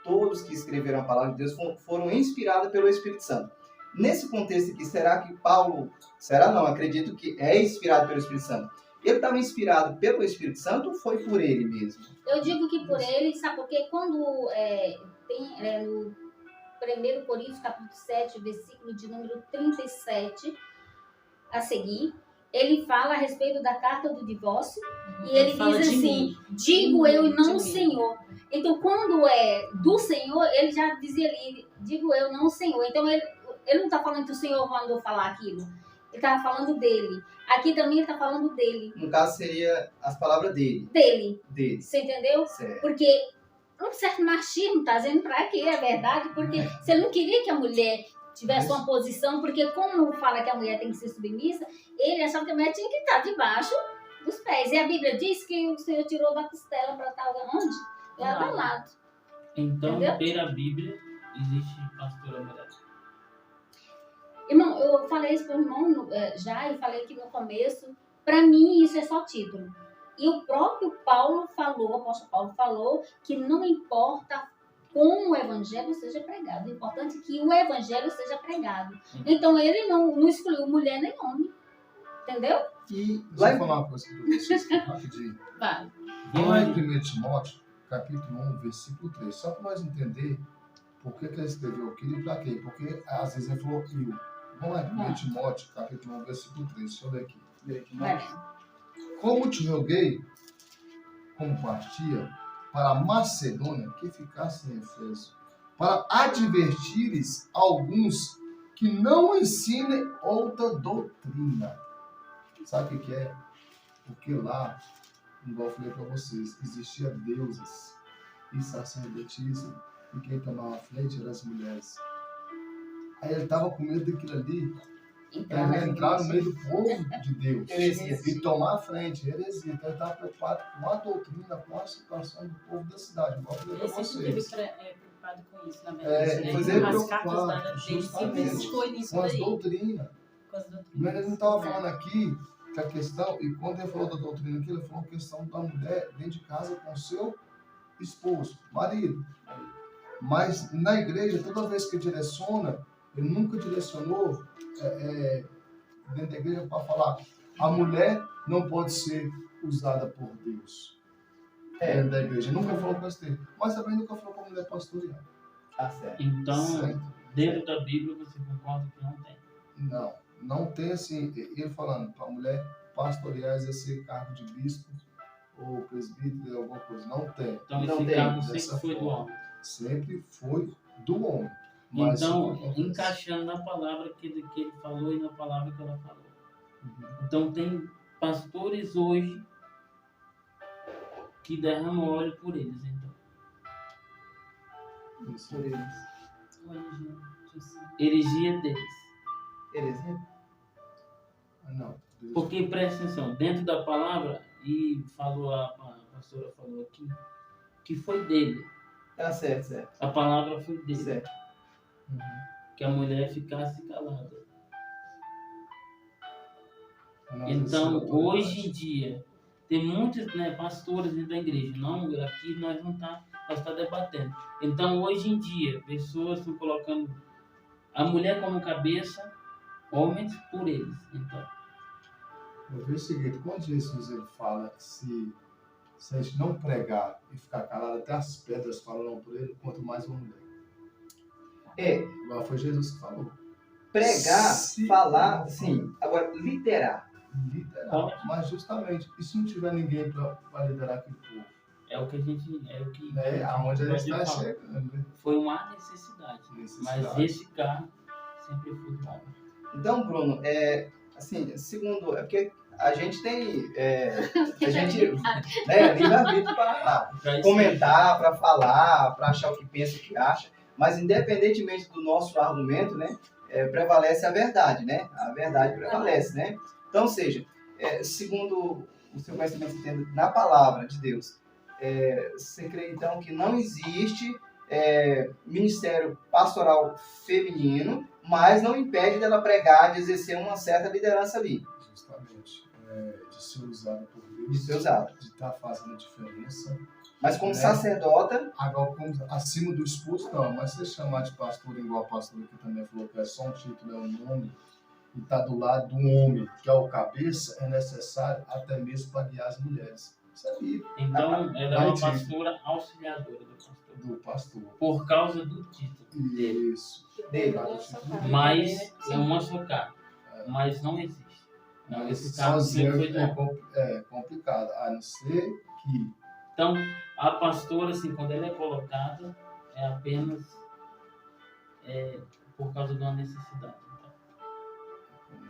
todos que escreveram a palavra de Deus foram inspirados pelo Espírito Santo. Nesse contexto aqui, será que Paulo... Será não, acredito que é inspirado pelo Espírito Santo. Ele estava inspirado pelo Espírito Santo ou foi por ele mesmo? Eu digo que por ele, sabe por quê? Quando tem no 1 Coríntios, capítulo 7, versículo de número 37, a seguir, ele fala a respeito da carta do divórcio, e ele fala diz de assim, mim. digo eu e não De o mim. Senhor. Então, quando é do Senhor, ele já dizia ali, digo eu, não o Senhor. Então, ele não está falando que o Senhor mandou falar aquilo. Ele estava falando dele. Aqui também ele está falando dele. No caso, seria as palavras dele. Dele. Você entendeu? Certo. Porque um certo machismo está dizendo para que é verdade, porque você não queria que a mulher tivesse uma posição, porque como fala que a mulher tem que ser submissa, ele achava que a mulher tinha que estar debaixo dos pés. E a Bíblia diz que o Senhor tirou da costela para estar onde? Lá do lado. Então, Entendeu? pela Bíblia, existe pastora mulher. Irmão, eu falei isso para o irmão já, e falei aqui no começo, para mim isso é só título. E o próprio Paulo falou, o apóstolo Paulo falou, que não importa como o evangelho seja pregado, o importante é que o evangelho seja pregado. Então ele não escolheu mulher nem homem, entendeu? E Deixa lá eu em... falar uma coisa para vocês rapidinho. Vai. Vamos lá em 1 Timóteo, capítulo 1, versículo 3. Só para nós entender por que ele escreveu aquilo e para quê. Porque às vezes ele falou eu. Vamos lá em 1 Timóteo, capítulo 1, versículo 3. Deixa eu ler aqui. Vai. Como te roguei, como partia, para a Macedônia, que ficasse em Efeso, para advertires alguns que não ensinem outra doutrina. Sabe o que é? Porque lá, igual eu falei para vocês, existia deuses e sacerdotismo, e quem tomava a frente eram as mulheres. Aí ele estava com medo daquilo ali, entrar no meio do povo de Deus e tomar a frente, heresia. Então ele estava preocupado com a doutrina, com a situação do povo da cidade, igual eu falei para Ele sempre vocês. esteve preocupado com isso, na verdade. Pois né? ele As cartas preocupado dadas dele sempre justamente foi nisso com as daí. doutrinas. Com as doutrinas. Mas ele não estava falando aqui que a questão, e quando ele falou da doutrina aqui, ele falou a questão da mulher dentro de casa com seu esposo, marido. Mas na igreja, toda vez que direciona, ele nunca direcionou dentro da igreja para falar a mulher não pode ser usada por Deus. Dentro da igreja. Nunca falou com esse termo. Mas também nunca falou para a mulher pastorear. Ah, certo. Então, Certo? dentro da Bíblia, você concorda que não tem? Não tem assim, ele falando para a mulher pastorear, exercer cargo de bispo ou presbítero, alguma coisa. Não tem. Então, Não esse tem cargo dessa sempre foi do forma. homem. Sempre foi do homem. Mas Então, o que acontece? encaixando na palavra que ele falou e na palavra que ela falou. Uhum. Então, tem pastores hoje que derramam óleo por eles. Então, Isso. Por eles. Hoje, assim. heresia deles. Heresia? Não. Deus. Porque, presta atenção, dentro da palavra, e falou a pastora falou aqui, que foi dele. Ah, certo, certo. A palavra foi dele. Certo. Uhum. Que a mulher ficasse calada. Não, Então, exercer hoje em dia, tem muitos pastores dentro da igreja. Não, aqui nós não tá debatendo. Então, hoje em dia, pessoas estão colocando A mulher como cabeça, homens por eles. Então, Eu vejo o seguinte, quando Jesus ele fala que se a gente não pregar e ficar calado, até as pedras falarão por ele, quanto mais uma mulher. Agora foi Jesus que falou. Pregar, Se- falar, sim. Agora, liderar. Literal. Mas justamente, e se não tiver ninguém para liderar aquele povo? é o que a gente. É o que. Né? Aonde a gente pode está falar. chegando, né? Foi uma necessidade. Mas esse carro sempre foi bom. Então, Bruno, assim, segundo, é porque a gente tem, a gente, né, livre-arbítrio para comentar, para falar, para achar o que pensa, o que acha, mas independentemente do nosso argumento, né, prevalece a verdade, né? A verdade prevalece, né? Então, ou seja, segundo o seu conhecimento entendo na palavra de Deus, você crê então que não existe ministério pastoral feminino, mas não impede dela pregar, de exercer uma certa liderança ali. Justamente. De ser usado por Deus. De ser usado. De estar fazendo a diferença. Mas como Né? sacerdota... Agora, acima do esposo, não. Mas se chamar de pastor, igual a pastora que também falou que é só um título, é um nome, e está do lado do homem, que é o cabeça, é necessário até mesmo para guiar as mulheres. Isso é Bíblia. Então, ela é Vai uma te- pastora auxiliadora do pastor. Do pastor. Por causa do título dele. Isso. Dele. Mas é uma só carne. Mas não existe. Não, Mas esse carro sozinho sempre foi bom. é complicado, a não ser que Então, a pastora, assim, quando ela é colocada, é apenas por causa de uma necessidade. Então,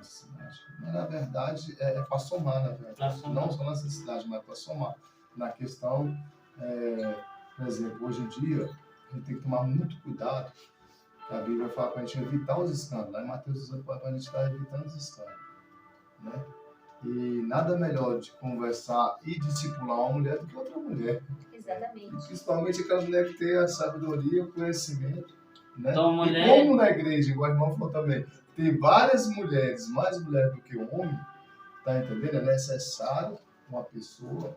mas, na verdade, é para somar, na verdade. Pra somar. Não só na necessidade, mas para somar. Na questão, por exemplo, hoje em dia, a gente tem que tomar muito cuidado, que a Bíblia fala para a gente evitar os escândalos. Lá em Mateus 18 fala para a gente estar evitando os escândalos. Né? E nada melhor de conversar e discipular uma mulher do que outra mulher. Exatamente. Principalmente aquela mulher que tem a sabedoria, o conhecimento. Né? Então, a E mulher- como na igreja, igual o irmão falou também, tem várias mulheres, mais mulheres do que o homem, tá entendendo? É necessário uma pessoa,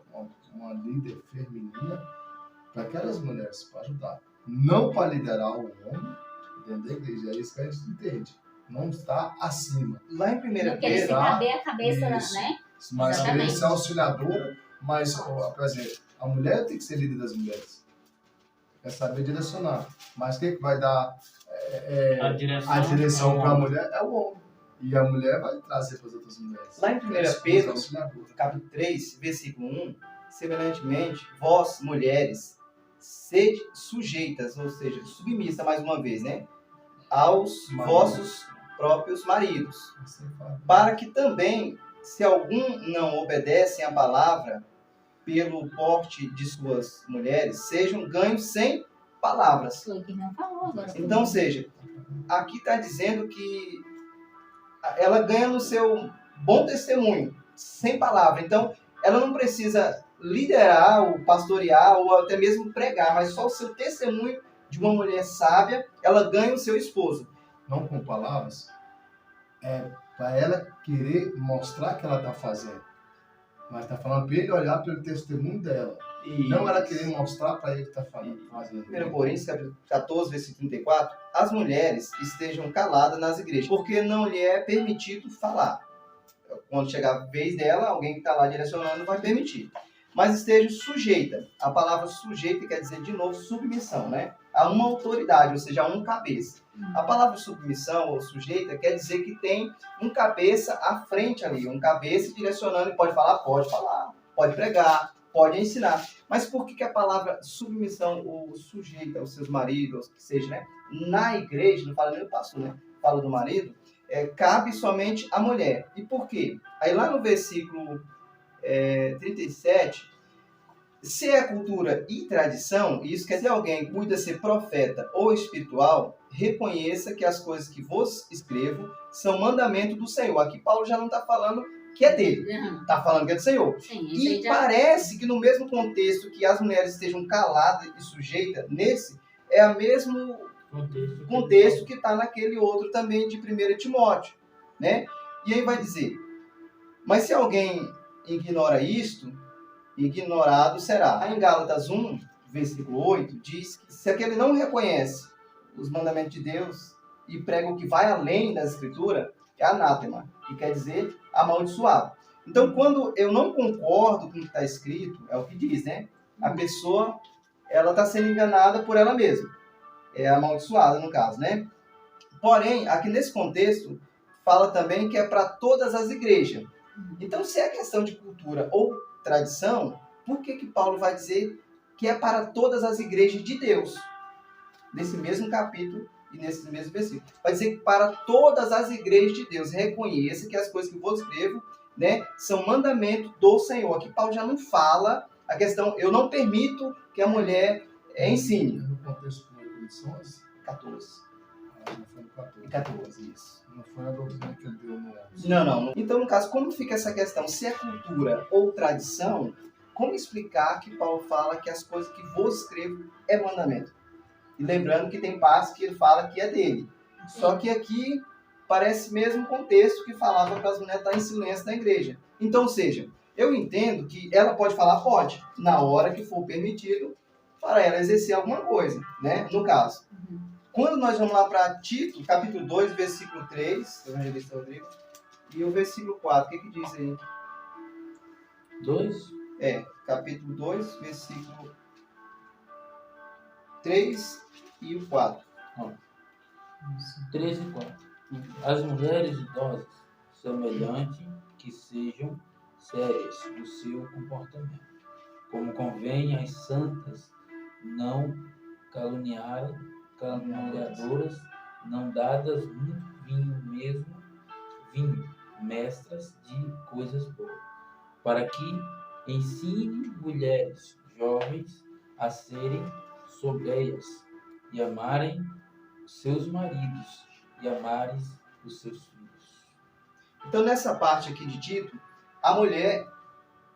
uma líder feminina, para aquelas mulheres, para ajudar. Não para liderar o homem dentro da igreja, é isso que a gente entende. Não está acima. Lá em 1 Não querer se Pedro, caber a cabeça, Isso. né? Mas Exatamente. querer ser auxiliadora, mas, por exemplo, a mulher tem que ser líder das mulheres. É saber direcionar. Mas quem que vai dar a direção, a direção para a homem. mulher é o homem. E a mulher vai trazer para as outras mulheres. lá em 1 Pedro, auxiliadora. capítulo 3, versículo 1, semelhantemente, vós, mulheres, sede sujeitas, ou seja, submissa, mais uma vez, né? Aos vossos próprios maridos, Você fala. para que também, se algum não obedecem à palavra, pelo porte de suas mulheres, sejam ganhos sem palavras. Foi o que não falou agora. Então, ou seja, aqui está dizendo que ela ganha no seu bom testemunho, sem palavra. Então, ela não precisa liderar, ou pastorear, ou até mesmo pregar, mas só o seu testemunho de uma mulher sábia, ela ganha o seu esposo. Não com palavras, para ela querer mostrar que ela está fazendo. Mas está falando para ele olhar pelo testemunho dela. E Não ela querer mostrar para ele que está fazendo. 1 Coríntios, capítulo 14, versículo 34, as mulheres estejam caladas nas igrejas, porque não lhe é permitido falar. Quando chegar a vez dela, alguém que está lá direcionando vai permitir. Mas esteja sujeita. A palavra sujeita quer dizer, de novo, submissão, né? A uma autoridade, ou seja, a um cabeça. A palavra submissão ou sujeita quer dizer que tem um cabeça à frente ali, um cabeça direcionando e pode falar, pode pregar, pode ensinar. Mas por que a palavra submissão ou sujeita aos seus maridos, que seja, né? Na igreja, não fala nem do pastor, né? Fala do marido, cabe somente à mulher. E por quê? Aí lá no versículo 37, se é cultura e tradição, e isso quer dizer alguém cuida ser profeta ou espiritual, reconheça que as coisas que vos escrevo são mandamento do Senhor. Aqui Paulo já não está falando que é dele, está falando que é do Senhor. Sim, E parece que no mesmo contexto que as mulheres estejam caladas e sujeitas, nesse é o mesmo contexto que está naquele outro também de 1 Timóteo, né? E aí vai dizer, mas se alguém ignora isto, ignorado será. Aí em Gálatas 1, versículo 8, diz que se aquele não reconhece os mandamentos de Deus, e prega o que vai além da escritura, é anátema, que quer dizer amaldiçoado. Então, quando eu não concordo com o que está escrito, é o que diz, né? A pessoa, ela está sendo enganada por ela mesma. É amaldiçoada, no caso, né? Porém, aqui nesse contexto, fala também que é para todas as igrejas. Então, se é questão de cultura ou tradição, por que Paulo vai dizer que é para todas as igrejas de Deus? Nesse mesmo capítulo e nesse mesmo versículo. Vai dizer que para todas as igrejas de Deus, reconheça que as coisas que vos escrevo, né, são mandamento do Senhor. Aqui Paulo já não fala a questão, eu não permito que a mulher ensine. No contexto de Coríntios 11, 14. não foi no 14. 14, isso. Não foi a doutrina que ele deu no 11. Não. Então, no caso, como fica essa questão? Se é cultura ou tradição, como explicar que Paulo fala que as coisas que vos escrevo é mandamento? E lembrando que tem partes que ele fala que é dele. Só que aqui parece mesmo contexto que falava para as mulheres estar em silêncio na igreja. Então, ou seja, eu entendo que ela pode falar, pode, na hora que for permitido para ela exercer alguma coisa, né? No caso. Quando nós vamos lá para Tito, capítulo 2, versículo 3, evangelista Rodrigo, e o versículo 4, o que diz aí? 2? Capítulo 2, versículo 3 e o 4. 3 e 4. As mulheres idosas, semelhante que sejam sérias no seu comportamento, como convém às santas, não caluniadoras, não dadas muito vinho, mestras de coisas boas, para que ensine mulheres jovens a serem sóbrias e amarem seus maridos e amarem os seus filhos. Então, nessa parte aqui de Tito, a mulher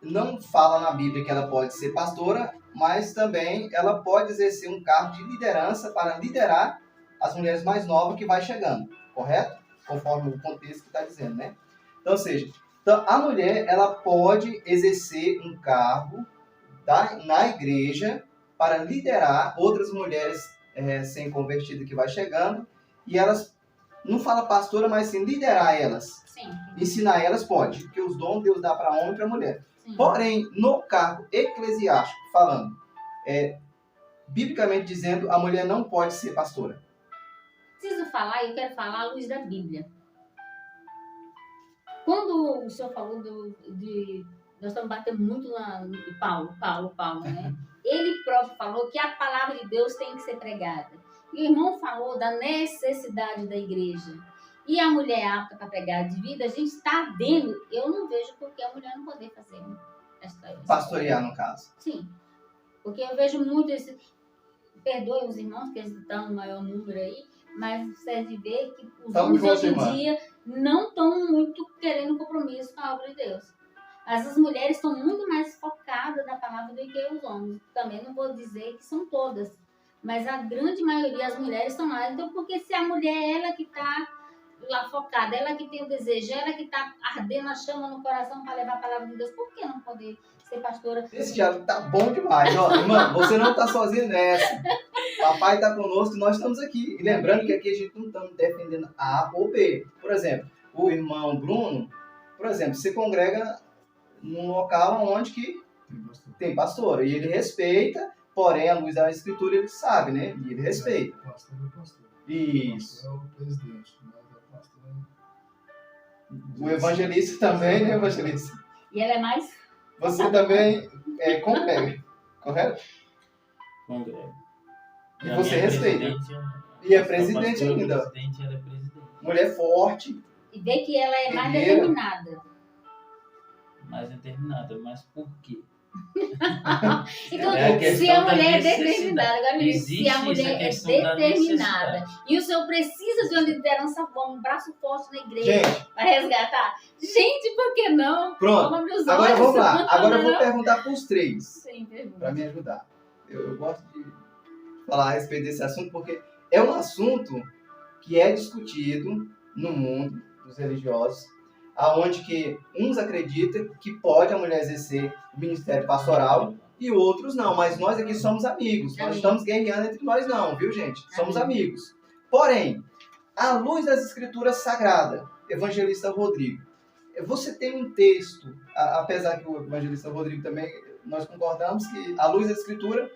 não fala na Bíblia que ela pode ser pastora, mas também ela pode exercer um cargo de liderança para liderar as mulheres mais novas que vai chegando, correto? Conforme o contexto que está dizendo, né? Então, ou seja, a mulher ela pode exercer um cargo na igreja para liderar outras mulheres sem-convertidas que vai chegando, e elas, não fala pastora, mas sim liderar elas. Sim. Ensinar elas pode, porque os dons Deus dá para homem e para mulher. Sim. Porém, no cargo eclesiástico, falando, biblicamente dizendo, a mulher não pode ser pastora. Preciso falar, eu quero falar à luz da Bíblia. Quando o senhor falou nós estamos batendo muito no Paulo, né? Ele próprio falou que a palavra de Deus tem que ser pregada. E o irmão falou da necessidade da igreja. E a mulher apta para pregar de vida, a gente está vendo, eu não vejo por que a mulher não poder fazer essa Pastorear, no caso. Sim. Porque eu vejo muito esse... Perdoem os irmãos, que eles estão no maior número aí, mas você de ver que os homens hoje em dia não estão muito querendo compromisso com a obra de Deus. As mulheres estão muito mais focadas na palavra do que os homens. Também não vou dizer que são todas, mas a grande maioria das mulheres estão lá. Então, porque se a mulher, ela que está lá focada, ela que tem o desejo, ela que está ardendo a chama no coração para levar a palavra de Deus, por que não poder ser pastora? Esse diálogo tá bom demais, ó. Irmã, você não tá sozinho nessa. Papai tá conosco e nós estamos aqui. E lembrando que aqui a gente não estamos defendendo A ou B. Por exemplo, o irmão Bruno, por exemplo, se congrega num local onde que tem pastor. E ele respeita, porém, a luz da escritura ele sabe, né? E ele respeita. Pastor é pastor. Isso. É o presidente, mas é pastor. O evangelista também, né, evangelista? E ela é mais... Você também congrega, correto? Congrega. E você respeita. E é presidente ainda. Presidente, ela é presidente. Mulher forte. E vê que ela é mais Guerreira. determinada. Mais determinada, mas por quê? Então, É a se questão a da mulher é necessidade. determinada, agora me diz, se Existe a essa mulher é questão da determinada necessidade. e o senhor precisa de uma liderança forte, um braço forte na igreja Gente, para resgatar, gente, por que não? pronto. Toma meus Agora olhos, vamos lá. não, Agora eu vou não. perguntar para os três, Sim, pergunta. para me ajudar. Eu gosto de falar a respeito desse assunto porque é um assunto que é discutido no mundo dos religiosos, aonde que uns acreditam que pode a mulher exercer o ministério pastoral e outros não, mas nós aqui somos amigos. Nós Amém. estamos guerreando entre nós não, viu, gente? Somos Amém. amigos. Porém, À luz das Escrituras Sagradas, Evangelista Rodrigo, você tem um texto, apesar que o Evangelista Rodrigo também, nós concordamos que à luz da Escritura,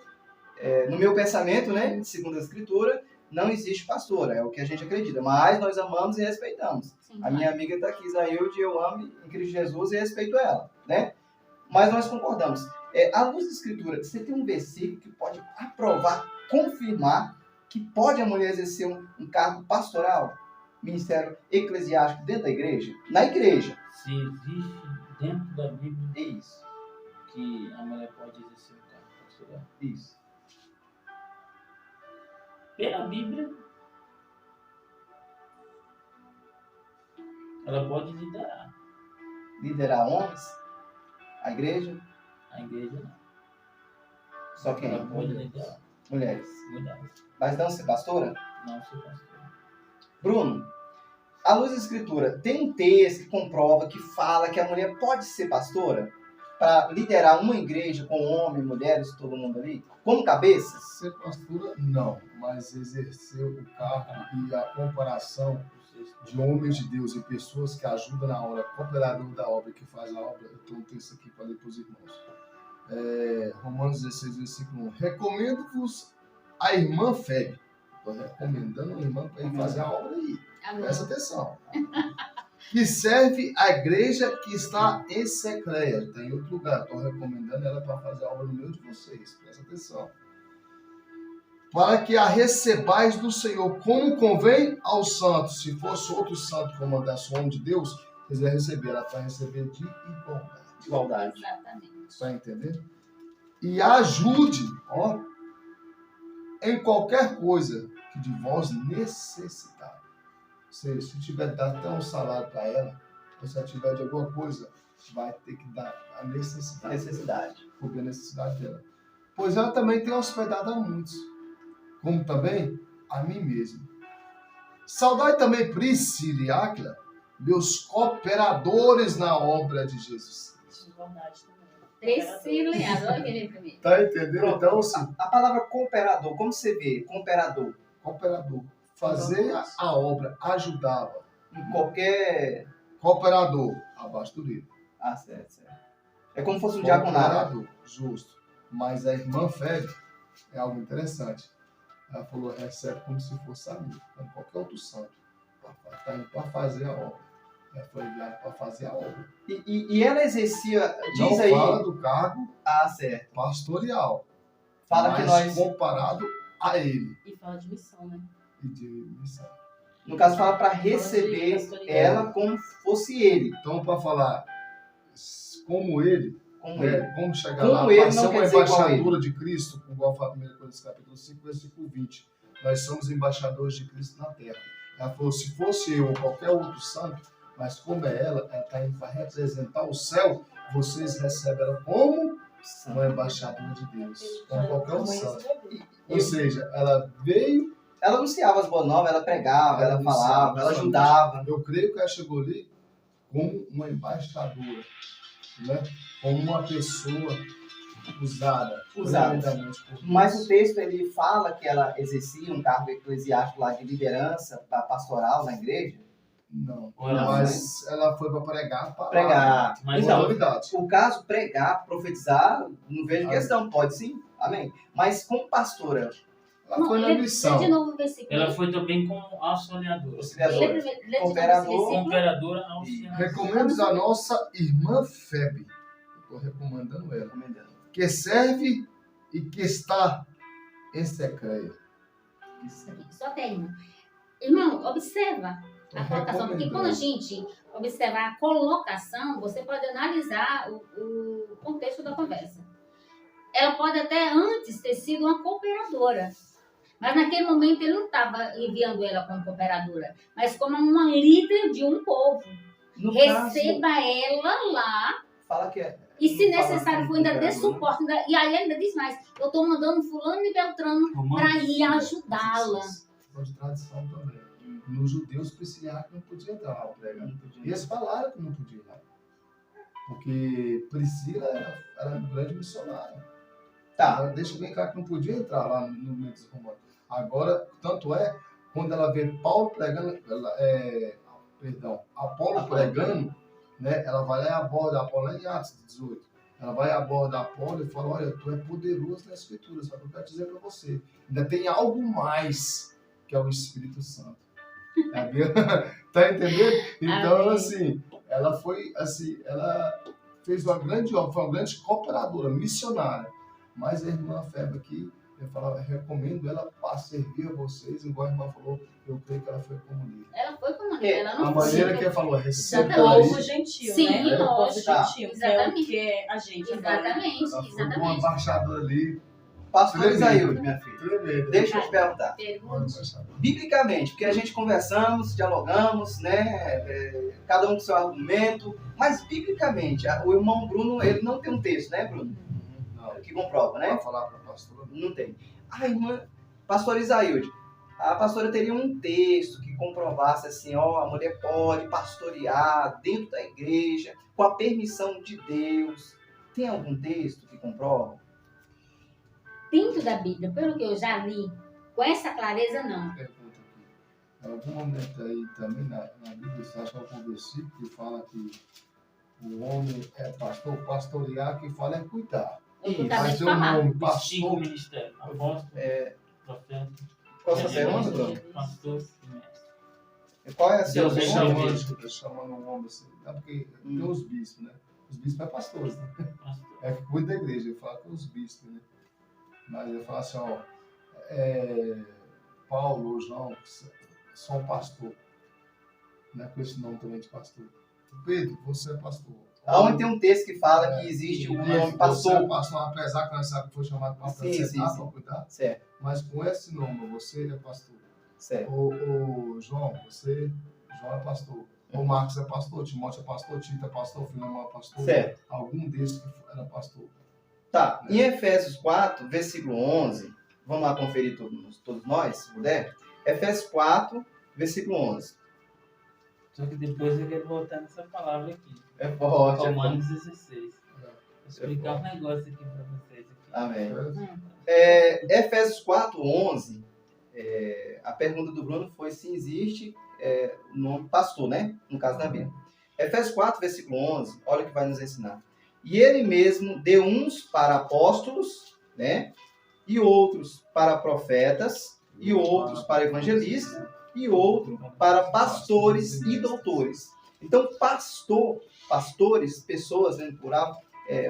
no meu pensamento, né, segundo a Escritura, não existe pastora, é o que a gente acredita, mas nós amamos e respeitamos. Sim, A minha amiga está aqui, Isailde, eu amo em Cristo Jesus e respeito ela, né? Mas nós concordamos. À luz da Escritura, você tem um versículo que pode aprovar, confirmar que pode a mulher exercer um cargo pastoral, ministério eclesiástico dentro da igreja? Na igreja. Se existe dentro da Bíblia É isso. que a mulher pode exercer o cargo pastoral. Isso. Pela Bíblia, ela pode liderar. Liderar homens, a igreja, A igreja não. só quem? Ela pode liderar Mulheres. mulheres. Mas não ser pastora? Não ser pastor. Bruno, à luz da Escritura, tem um texto que comprova, que fala que a mulher pode ser pastora? Para liderar uma igreja com homens, mulheres, todo mundo ali? Como cabeça? Ser pastora, não. Mas exercer o cargo e a comparação de homens de Deus e pessoas que ajudam na obra, cooperador da obra, que faz a obra, eu tenho um texto aqui para ler para os irmãos. Romanos 16, versículo 1. Recomendo-vos a irmã Febe. Estou recomendando a irmã para ir fazer a obra aí. Amém. Presta atenção. Que serve a igreja que está em Secreia. Está em outro lugar. Estou recomendando ela para fazer a obra no meio de vocês. Presta atenção. Para que a recebais do Senhor como convém aos santos. Se fosse outro santo que mandasse o homem de Deus, eles iam receber. Ela vai receber de igualdade. Igualdade. Exatamente. Está entendendo? E ajude, ó, em qualquer coisa que de vós necessitar. Se tiver dado até um salário para ela, ou se ela tiver de alguma coisa, vai ter que dar a necessidade. Necessidade. Cobrir a necessidade dela. Pois ela também tem hospedado a muitos, como também a mim mesmo. Saudai também Priscila e Áquila, meus cooperadores na obra de Jesus. Igualdade também. Priscila, adoro aquele primeiro. Tá entendendo? Então, assim, A palavra cooperador, como você vê? Cooperador. cooperador. Fazer a obra, ajudava. Em qualquer... Cooperador, abaixo do livro. Ah, certo, certo. É como se fosse um diaconato. Cooperador, justo. Mas a irmã Febe é algo interessante. Ela falou, recebe como se fosse amigo, como qualquer outro santo. Está indo para fazer a obra. Ela foi enviada para fazer a obra. E ela exercia... Não Diz aí... fala do cargo Ah, certo. pastoral. Fala que mas nós... comparado a ele. E fala de missão, né? E de missão. No caso, fala para receber ela como fosse ele. Então, para falar como ele, Como ele. como chegar Como lá, ele para ser não uma quer dizer igual embaixadora de Cristo, igual fala 1 Coríntios capítulo 5, versículo 20. Nós somos embaixadores de Cristo na terra. Ela falou, se fosse eu ou qualquer outro santo, mas como é ela está indo para representar o céu, vocês recebem ela como uma embaixadora de Deus, como qualquer outro santo. Ou seja, ela veio... Ela anunciava as boas novas, ela pregava, ela falava, ela ajudava. Eu creio que ela chegou ali como uma embaixadora, né? Como uma pessoa usada. tremendamente por Deus. Mas o texto ele fala que ela exercia um cargo eclesiástico lá de liderança pastoral na igreja. Não, Ela mas ela foi para pregar a palavra. Pregar. Mas Então, autoridade. o caso pregar, profetizar, não vejo Amém. questão, pode sim, amém. Mas como pastora, Ela foi na lê missão. de novo o versículo. ela foi também como auxiliadora. Lê auxiliadora, primeiro- lê de novo esse Cooperador. versículo. Cooperadora auxiliadora. Recomendo a nossa irmã Febe. Estou recomendando ela. recomendando. Que serve e que está em Secreia. Só termina. Irmão, observa Tô a colocação, porque recomendando. quando a gente observar a colocação, você pode analisar o contexto da conversa. Ela pode até antes ter sido uma cooperadora, mas naquele momento ele não estava enviando ela como cooperadora, mas como uma líder de um povo. No caso, Receba ela lá fala que é. e, se não fala necessário, que for, ainda dê cooperador, né? suporte. E aí ainda diz mais, eu estou mandando fulano e Beltrano para ir ajudá-la. Foi de tradição também. Nos judeus, Priscila não podia entrar lá pregar. Não podia. E eles falaram que não podia ir lá. Porque Priscila era um grande missionária. Tá. Ela deixa bem claro que não podia entrar lá no meio dos romanos. Agora, tanto é quando ela vê Paulo pregando, Apolo pregando, né, ela vai lá e aborda Apolo lá em Atos 18. Ela vai abordar Apolo e fala, olha, tu é poderoso na Escritura, só que eu quero dizer para você, ainda tem algo mais, que é o Espírito Santo. Tá entendendo? Então, Amém. assim, ela foi, assim, ela fez uma grande obra, foi uma grande cooperadora, missionária. Mas a irmã Feba aqui, eu recomendo ela para servir a vocês, igual a irmã falou, eu creio que ela foi comunista. Ela foi comunista, ela não A maneira foi. que ela falou, O receba povo aí. gentil, Sim, né? O povo lógico. gentil, que é o Exatamente. que é a gente agora. Exatamente, Ela foi com uma exatamente. embaixadora ali, Pastor Tremendo. Isaías, minha filha, tremenda. deixa eu te perguntar. Uma Pergunte. embaixadora. Biblicamente, porque a gente conversamos, dialogamos, né? Cada um com seu argumento, mas biblicamente, o irmão Bruno, ele não tem um texto, né, Bruno? Não, Que comprova, né? para falar para a pastora, Não tem. A irmã, pastor Isaías, a pastora teria um texto que comprovasse assim, ó, a mulher pode pastorear dentro da igreja, com a permissão de Deus. Tem algum texto que comprova? Dentro da Bíblia, pelo que eu já li, com essa clareza, não. pergunta aqui. Em algum momento aí também na Bíblia, você acha algum versículo que fala que o homem é pastor, pastorear, que fala é cuidar. Eu Isso, acabei Mas de o falar. nome Os cinco pastor, ministérios. Apóstolo, profeta, Qual é a sua pergunta, Bruno? pastor e mestre. Qual é a sua Deus é pergunta? chamando um homem assim, é porque tem os bispos, né? Os bispos é pastores, né? Pastor. É que cuida da igreja, ele fala com os bispos, né? Mas ele fala assim, ó, Paulo ou João são pastor. Não é com esse nome também de pastor. Pedro, você é pastor. Aonde tem um texto que fala que existe o Isso, nome Você pastor. é pastor, apesar que nós sabemos que foi chamado pastor, Sim, você sim, dá sim. para cuidar, Certo, mas com esse nome, você é pastor. certo. O João, João é pastor. O Marcos é pastor, Timóteo é pastor, Tito é pastor, Filemão é pastor. Certo. Algum desses que era pastor. Tá, em Efésios 4, versículo 11, vamos lá conferir todos nós, se puder. Efésios 4, versículo 11. Só que depois eu quero voltar nessa palavra aqui. É forte. Romanos 16. Vou explicar um negócio aqui para vocês. Aqui. Amém. Hum. Efésios 4, 11, a pergunta do Bruno foi se existe o nome pastor, né? No caso da Bíblia. Efésios 4, versículo 11, olha o que vai nos ensinar. E ele mesmo deu uns para apóstolos, né? E outros para profetas, e outros para evangelistas, e outros para pastores e doutores. Então, pastores, pessoas, né, no plural,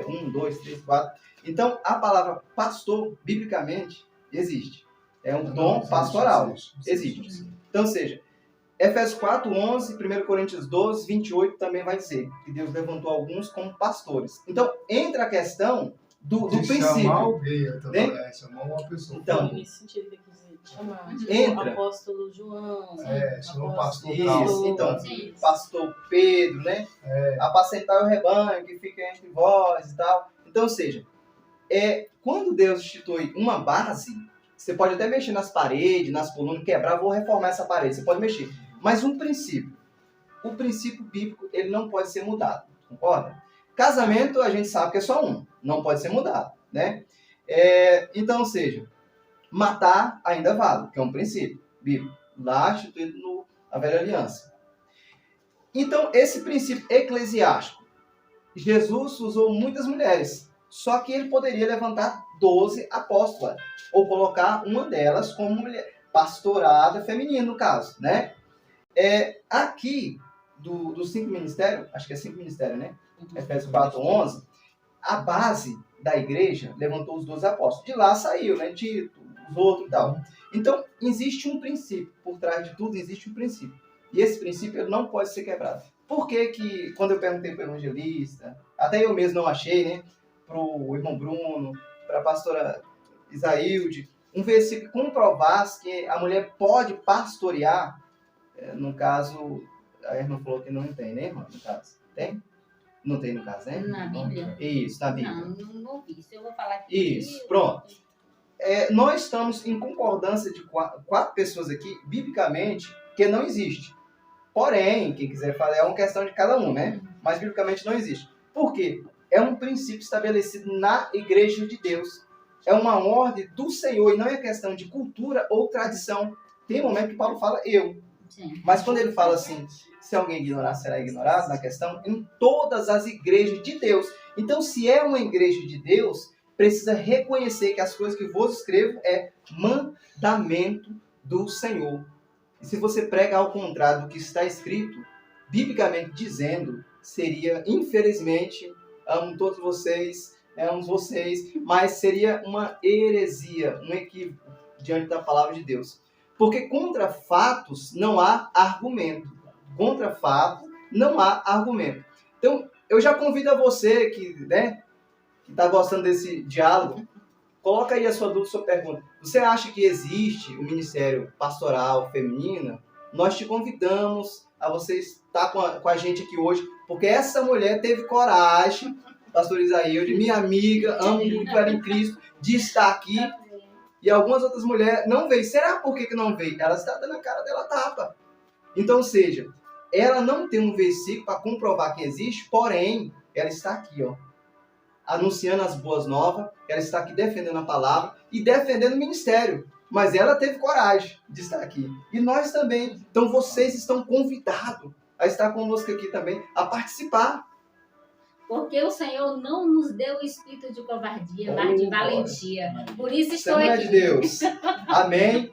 1, 2, 3, 4. Então, a palavra pastor, biblicamente, existe. É um dom pastoral. Existe. Então, ou seja, Efésios 4, 11, 1 Coríntios 12, 28 também vai dizer que Deus levantou alguns como pastores. Então, entra a questão do De princípio. chamar alguém, então, Né? chamar uma pessoa. Então, Nesse sentido que dizer, chamar. Tipo, Entra. Apóstolo João. chama o pastor Isso, tal. então, Sim. pastor Pedro, né? Apacentar o rebanho que fica entre vós e tal. Então, ou seja, quando Deus institui uma base, você pode até mexer nas paredes, nas colunas, quebrar, vou reformar essa parede, você pode mexer. Mas um princípio, o princípio bíblico, ele não pode ser mudado, concorda? Casamento, a gente sabe que é só um, não pode ser mudado, né? Então, ou seja, matar ainda vale, que é um princípio bíblico, lá instituído na Velha Aliança. Então, esse princípio eclesiástico, Jesus usou muitas mulheres, só que ele poderia levantar 12 apóstolas, ou colocar uma delas como mulher, pastorada feminina, no caso, né? Aqui, dos 5 ministérios, acho que é 5 ministérios, né? Efésios 4, 11, a base da igreja levantou os 12 apóstolos. De lá saiu, né? Tito, os outros e tal. Então, existe um princípio. Por trás de tudo, existe um princípio. E esse princípio ele não pode ser quebrado. Por que quando eu perguntei para o evangelista, até eu mesmo não achei, né? Para o irmão Bruno, para a pastora Isaílde, um versículo que comprovasse que a mulher pode pastorear, no caso, a irmã falou que não tem, né, irmã? No caso, tem? Não tem no caso, né? Na Bíblia? Isso, na Bíblia. Não ouvi. Isso eu vou falar aqui. Isso, pronto. Nós estamos em concordância de 4 pessoas aqui, biblicamente, que não existe. Porém, quem quiser falar, é uma questão de cada um, né? Mas biblicamente não existe. Por quê? É um princípio estabelecido na igreja de Deus. É uma ordem do Senhor e não é questão de cultura ou tradição. tem momento que Paulo fala eu. Sim. Mas quando ele fala assim, se alguém ignorar, será ignorado, na questão, em todas as igrejas de Deus. Então, se é uma igreja de Deus, precisa reconhecer que as coisas que vos escrevo é mandamento do Senhor. E se você prega ao contrário do que está escrito, biblicamente dizendo, seria, infelizmente, amo todos vocês, mas seria uma heresia, um equívoco diante da palavra de Deus. Porque contra fatos não há argumento. Contra fatos não há argumento. Então, eu já convido a você que está gostando desse diálogo, coloca aí a sua dúvida, a sua pergunta. Você acha que existe o Ministério Pastoral Feminino? Nós te convidamos a você estar com a gente aqui hoje, porque essa mulher teve coragem, pastor Isaílde, minha amiga, amo muito ela em Cristo, de estar aqui. E algumas outras mulheres não veio. Será por que não veio? Ela está dando a cara dela tapa. Então, ou seja, ela não tem um versículo para comprovar que existe, porém, ela está aqui, ó, anunciando as boas novas, ela está aqui defendendo a palavra e defendendo o ministério. Mas ela teve coragem de estar aqui. E nós também. Então, vocês estão convidados a estar conosco aqui também, a participar. Porque o Senhor não nos deu o espírito de covardia, mas de valentia. Por isso estou Assembleia aqui. de Deus. Amém.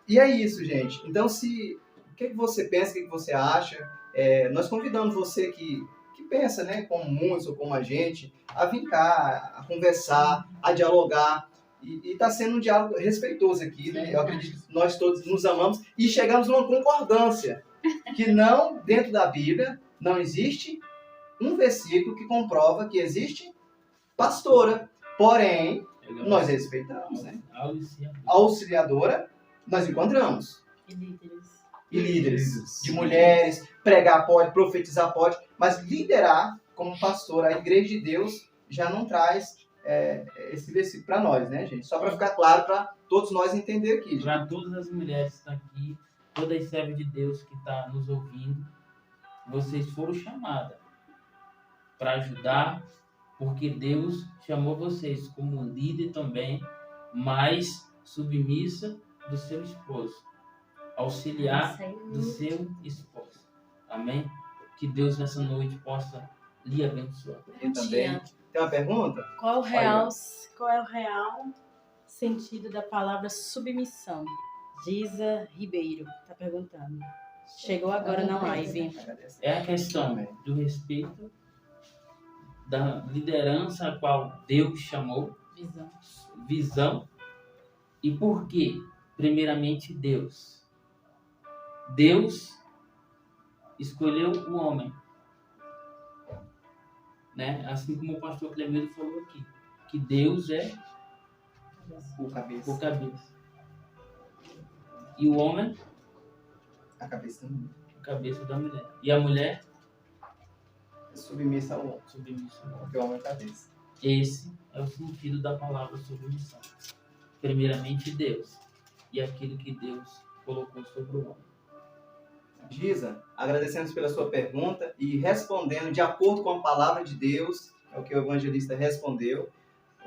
E é isso, gente. Então, o que você pensa, o que você acha? Nós convidamos você que pensa, né, como muitos ou como a gente, a vir cá, a conversar, a dialogar. E está sendo um diálogo respeitoso aqui, né? Eu acredito que nós todos nos amamos e chegamos numa concordância. Que não, dentro da Bíblia, não existe um versículo que comprova que existe pastora. Porém, nós respeitamos, né? Auxiliadora, nós encontramos. E líderes. De mulheres, pregar pode, profetizar pode, mas liderar como pastor, a igreja de Deus já não traz esse versículo para nós, né, gente? Só para ficar claro, para todos nós entender aqui. Para todas as mulheres que estão aqui, todas as servas de Deus que estão nos ouvindo, vocês foram chamadas para ajudar, porque Deus chamou vocês como líder também, mas submissa do seu esposo, auxiliar do seu esposo. Amém? Que Deus nessa noite possa lhe abençoar. E também tem uma pergunta? Qual é o real sentido da palavra submissão? Giza Ribeiro está perguntando. Chegou agora na live. É a questão do respeito da liderança a qual Deus chamou, visão, e por quê? Primeiramente Deus escolheu o homem, né? Assim como o pastor Clemildo falou aqui, que Deus é o cabeça. E o homem? A cabeça da mulher. E a mulher? Submissa ao homem. Porque o homem é a cabeça. Esse é o sentido da palavra submissão. Primeiramente Deus. E aquilo que Deus colocou sobre o homem. Giza, agradecemos pela sua pergunta e respondendo de acordo com a palavra de Deus, é o que o evangelista respondeu,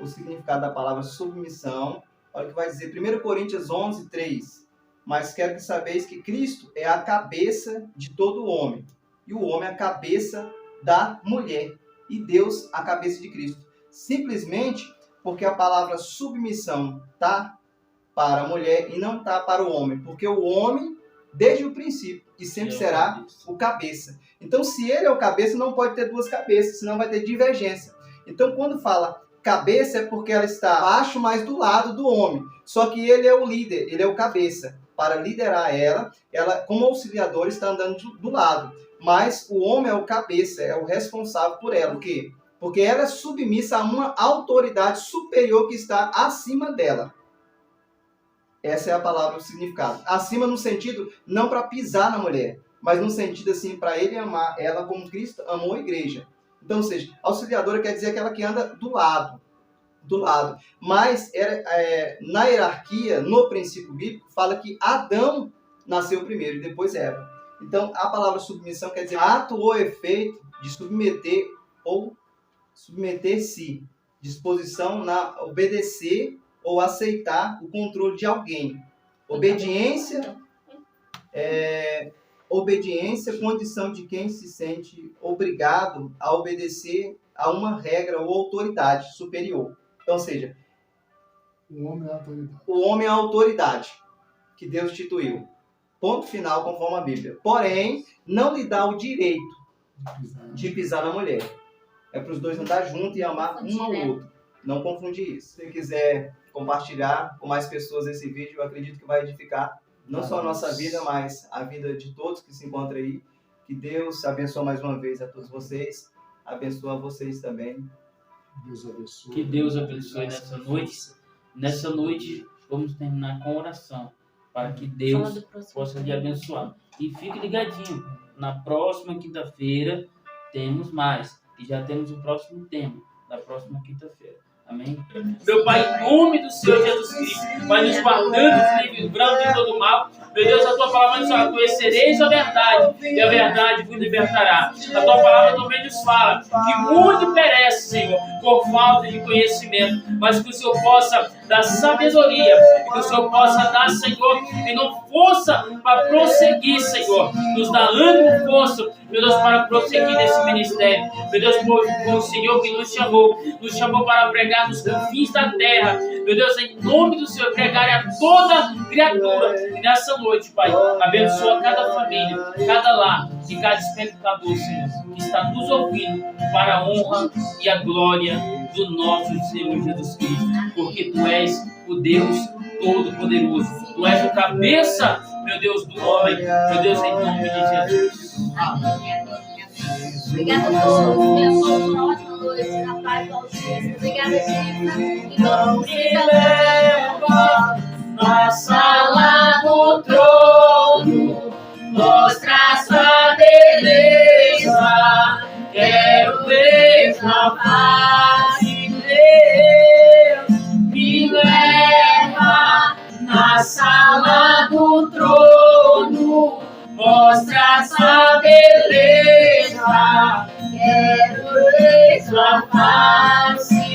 o significado da palavra submissão. Olha o que vai dizer 1 Coríntios 11, 3. Mas quero que sabeis que Cristo é a cabeça de todo homem, e o homem é a cabeça da mulher, e Deus a cabeça de Cristo. Simplesmente porque a palavra submissão está para a mulher e não está para o homem, porque o homem, desde o princípio, e sempre será o cabeça. Então, se ele é o cabeça, não pode ter duas cabeças, senão vai ter divergência. Então, quando fala cabeça, é porque ela está abaixo, mas do lado do homem. Só que ele é o líder, ele é o cabeça. Para liderar ela como auxiliadora, está andando do lado. Mas o homem é o cabeça, é o responsável por ela. Por quê? Porque ela é submissa a uma autoridade superior que está acima dela. Essa é a palavra, o significado. Acima no sentido, não para pisar na mulher, mas no sentido assim, para ele amar ela como Cristo amou a igreja. Então, ou seja, auxiliadora quer dizer aquela que anda do lado. Mas na hierarquia, no princípio bíblico, fala que Adão nasceu primeiro e depois Eva. Então, a palavra submissão quer dizer ato ou efeito de submeter ou submeter-se, disposição na obedecer ou aceitar o controle de alguém. Obediência obediência, condição de quem se sente obrigado a obedecer a uma regra ou autoridade superior. Então, ou seja, O homem é a autoridade. o homem é a autoridade que Deus instituiu. Ponto final, conforme a Bíblia. Porém, não lhe dá o direito de pisar na mulher. É para os dois andar juntos e amar um ao outro. Não confundir isso. Se você quiser compartilhar com mais pessoas esse vídeo, eu acredito que vai edificar não só a nossa vida, mas a vida de todos que se encontram aí. Que Deus abençoe mais uma vez a todos vocês. Abençoe a vocês também. Deus abençoe. Que Deus abençoe nessa noite. Nessa noite, vamos terminar com oração, para que Deus possa lhe abençoar. E fique ligadinho, na próxima quinta-feira temos mais. E já temos o próximo tema, da próxima quinta-feira. Amém? Meu Pai, em nome do Senhor Jesus Cristo, vai nos guardando, nos livrando de todo mal. Meu Deus, a tua palavra nos fala, conhecereis a verdade, e a verdade vos libertará. A tua palavra também nos fala que muito perece, Senhor, por falta de conhecimento, mas que o Senhor possa dar sabedoria, e que o Senhor possa dar, Senhor, e não força para prosseguir, Senhor. Nos dá ânimo e força, meu Deus, para prosseguir nesse ministério. Meu Deus, por o Senhor que nos chamou para pregar nos confins da terra. Meu Deus, em nome do Senhor, pregar a toda criatura. E nessa noite, Pai, abençoa cada família, cada lar e cada espectador, Senhor, que está nos ouvindo para a honra e a glória do nosso Senhor Jesus Cristo. Porque Tu és o Deus Todo-Poderoso. Tu és o cabeça, meu Deus, do homem. Meu Deus, em nome de Jesus. Obrigada a todos. Uma ótima noite. Na paz do Altíssimo. Obrigada, Jesus. Não me leva na sala do trono, mostra sua beleza. Quero ver sua face, Deus. Me leva na sala do trono, mostra sua beleza. Quero ver sua face.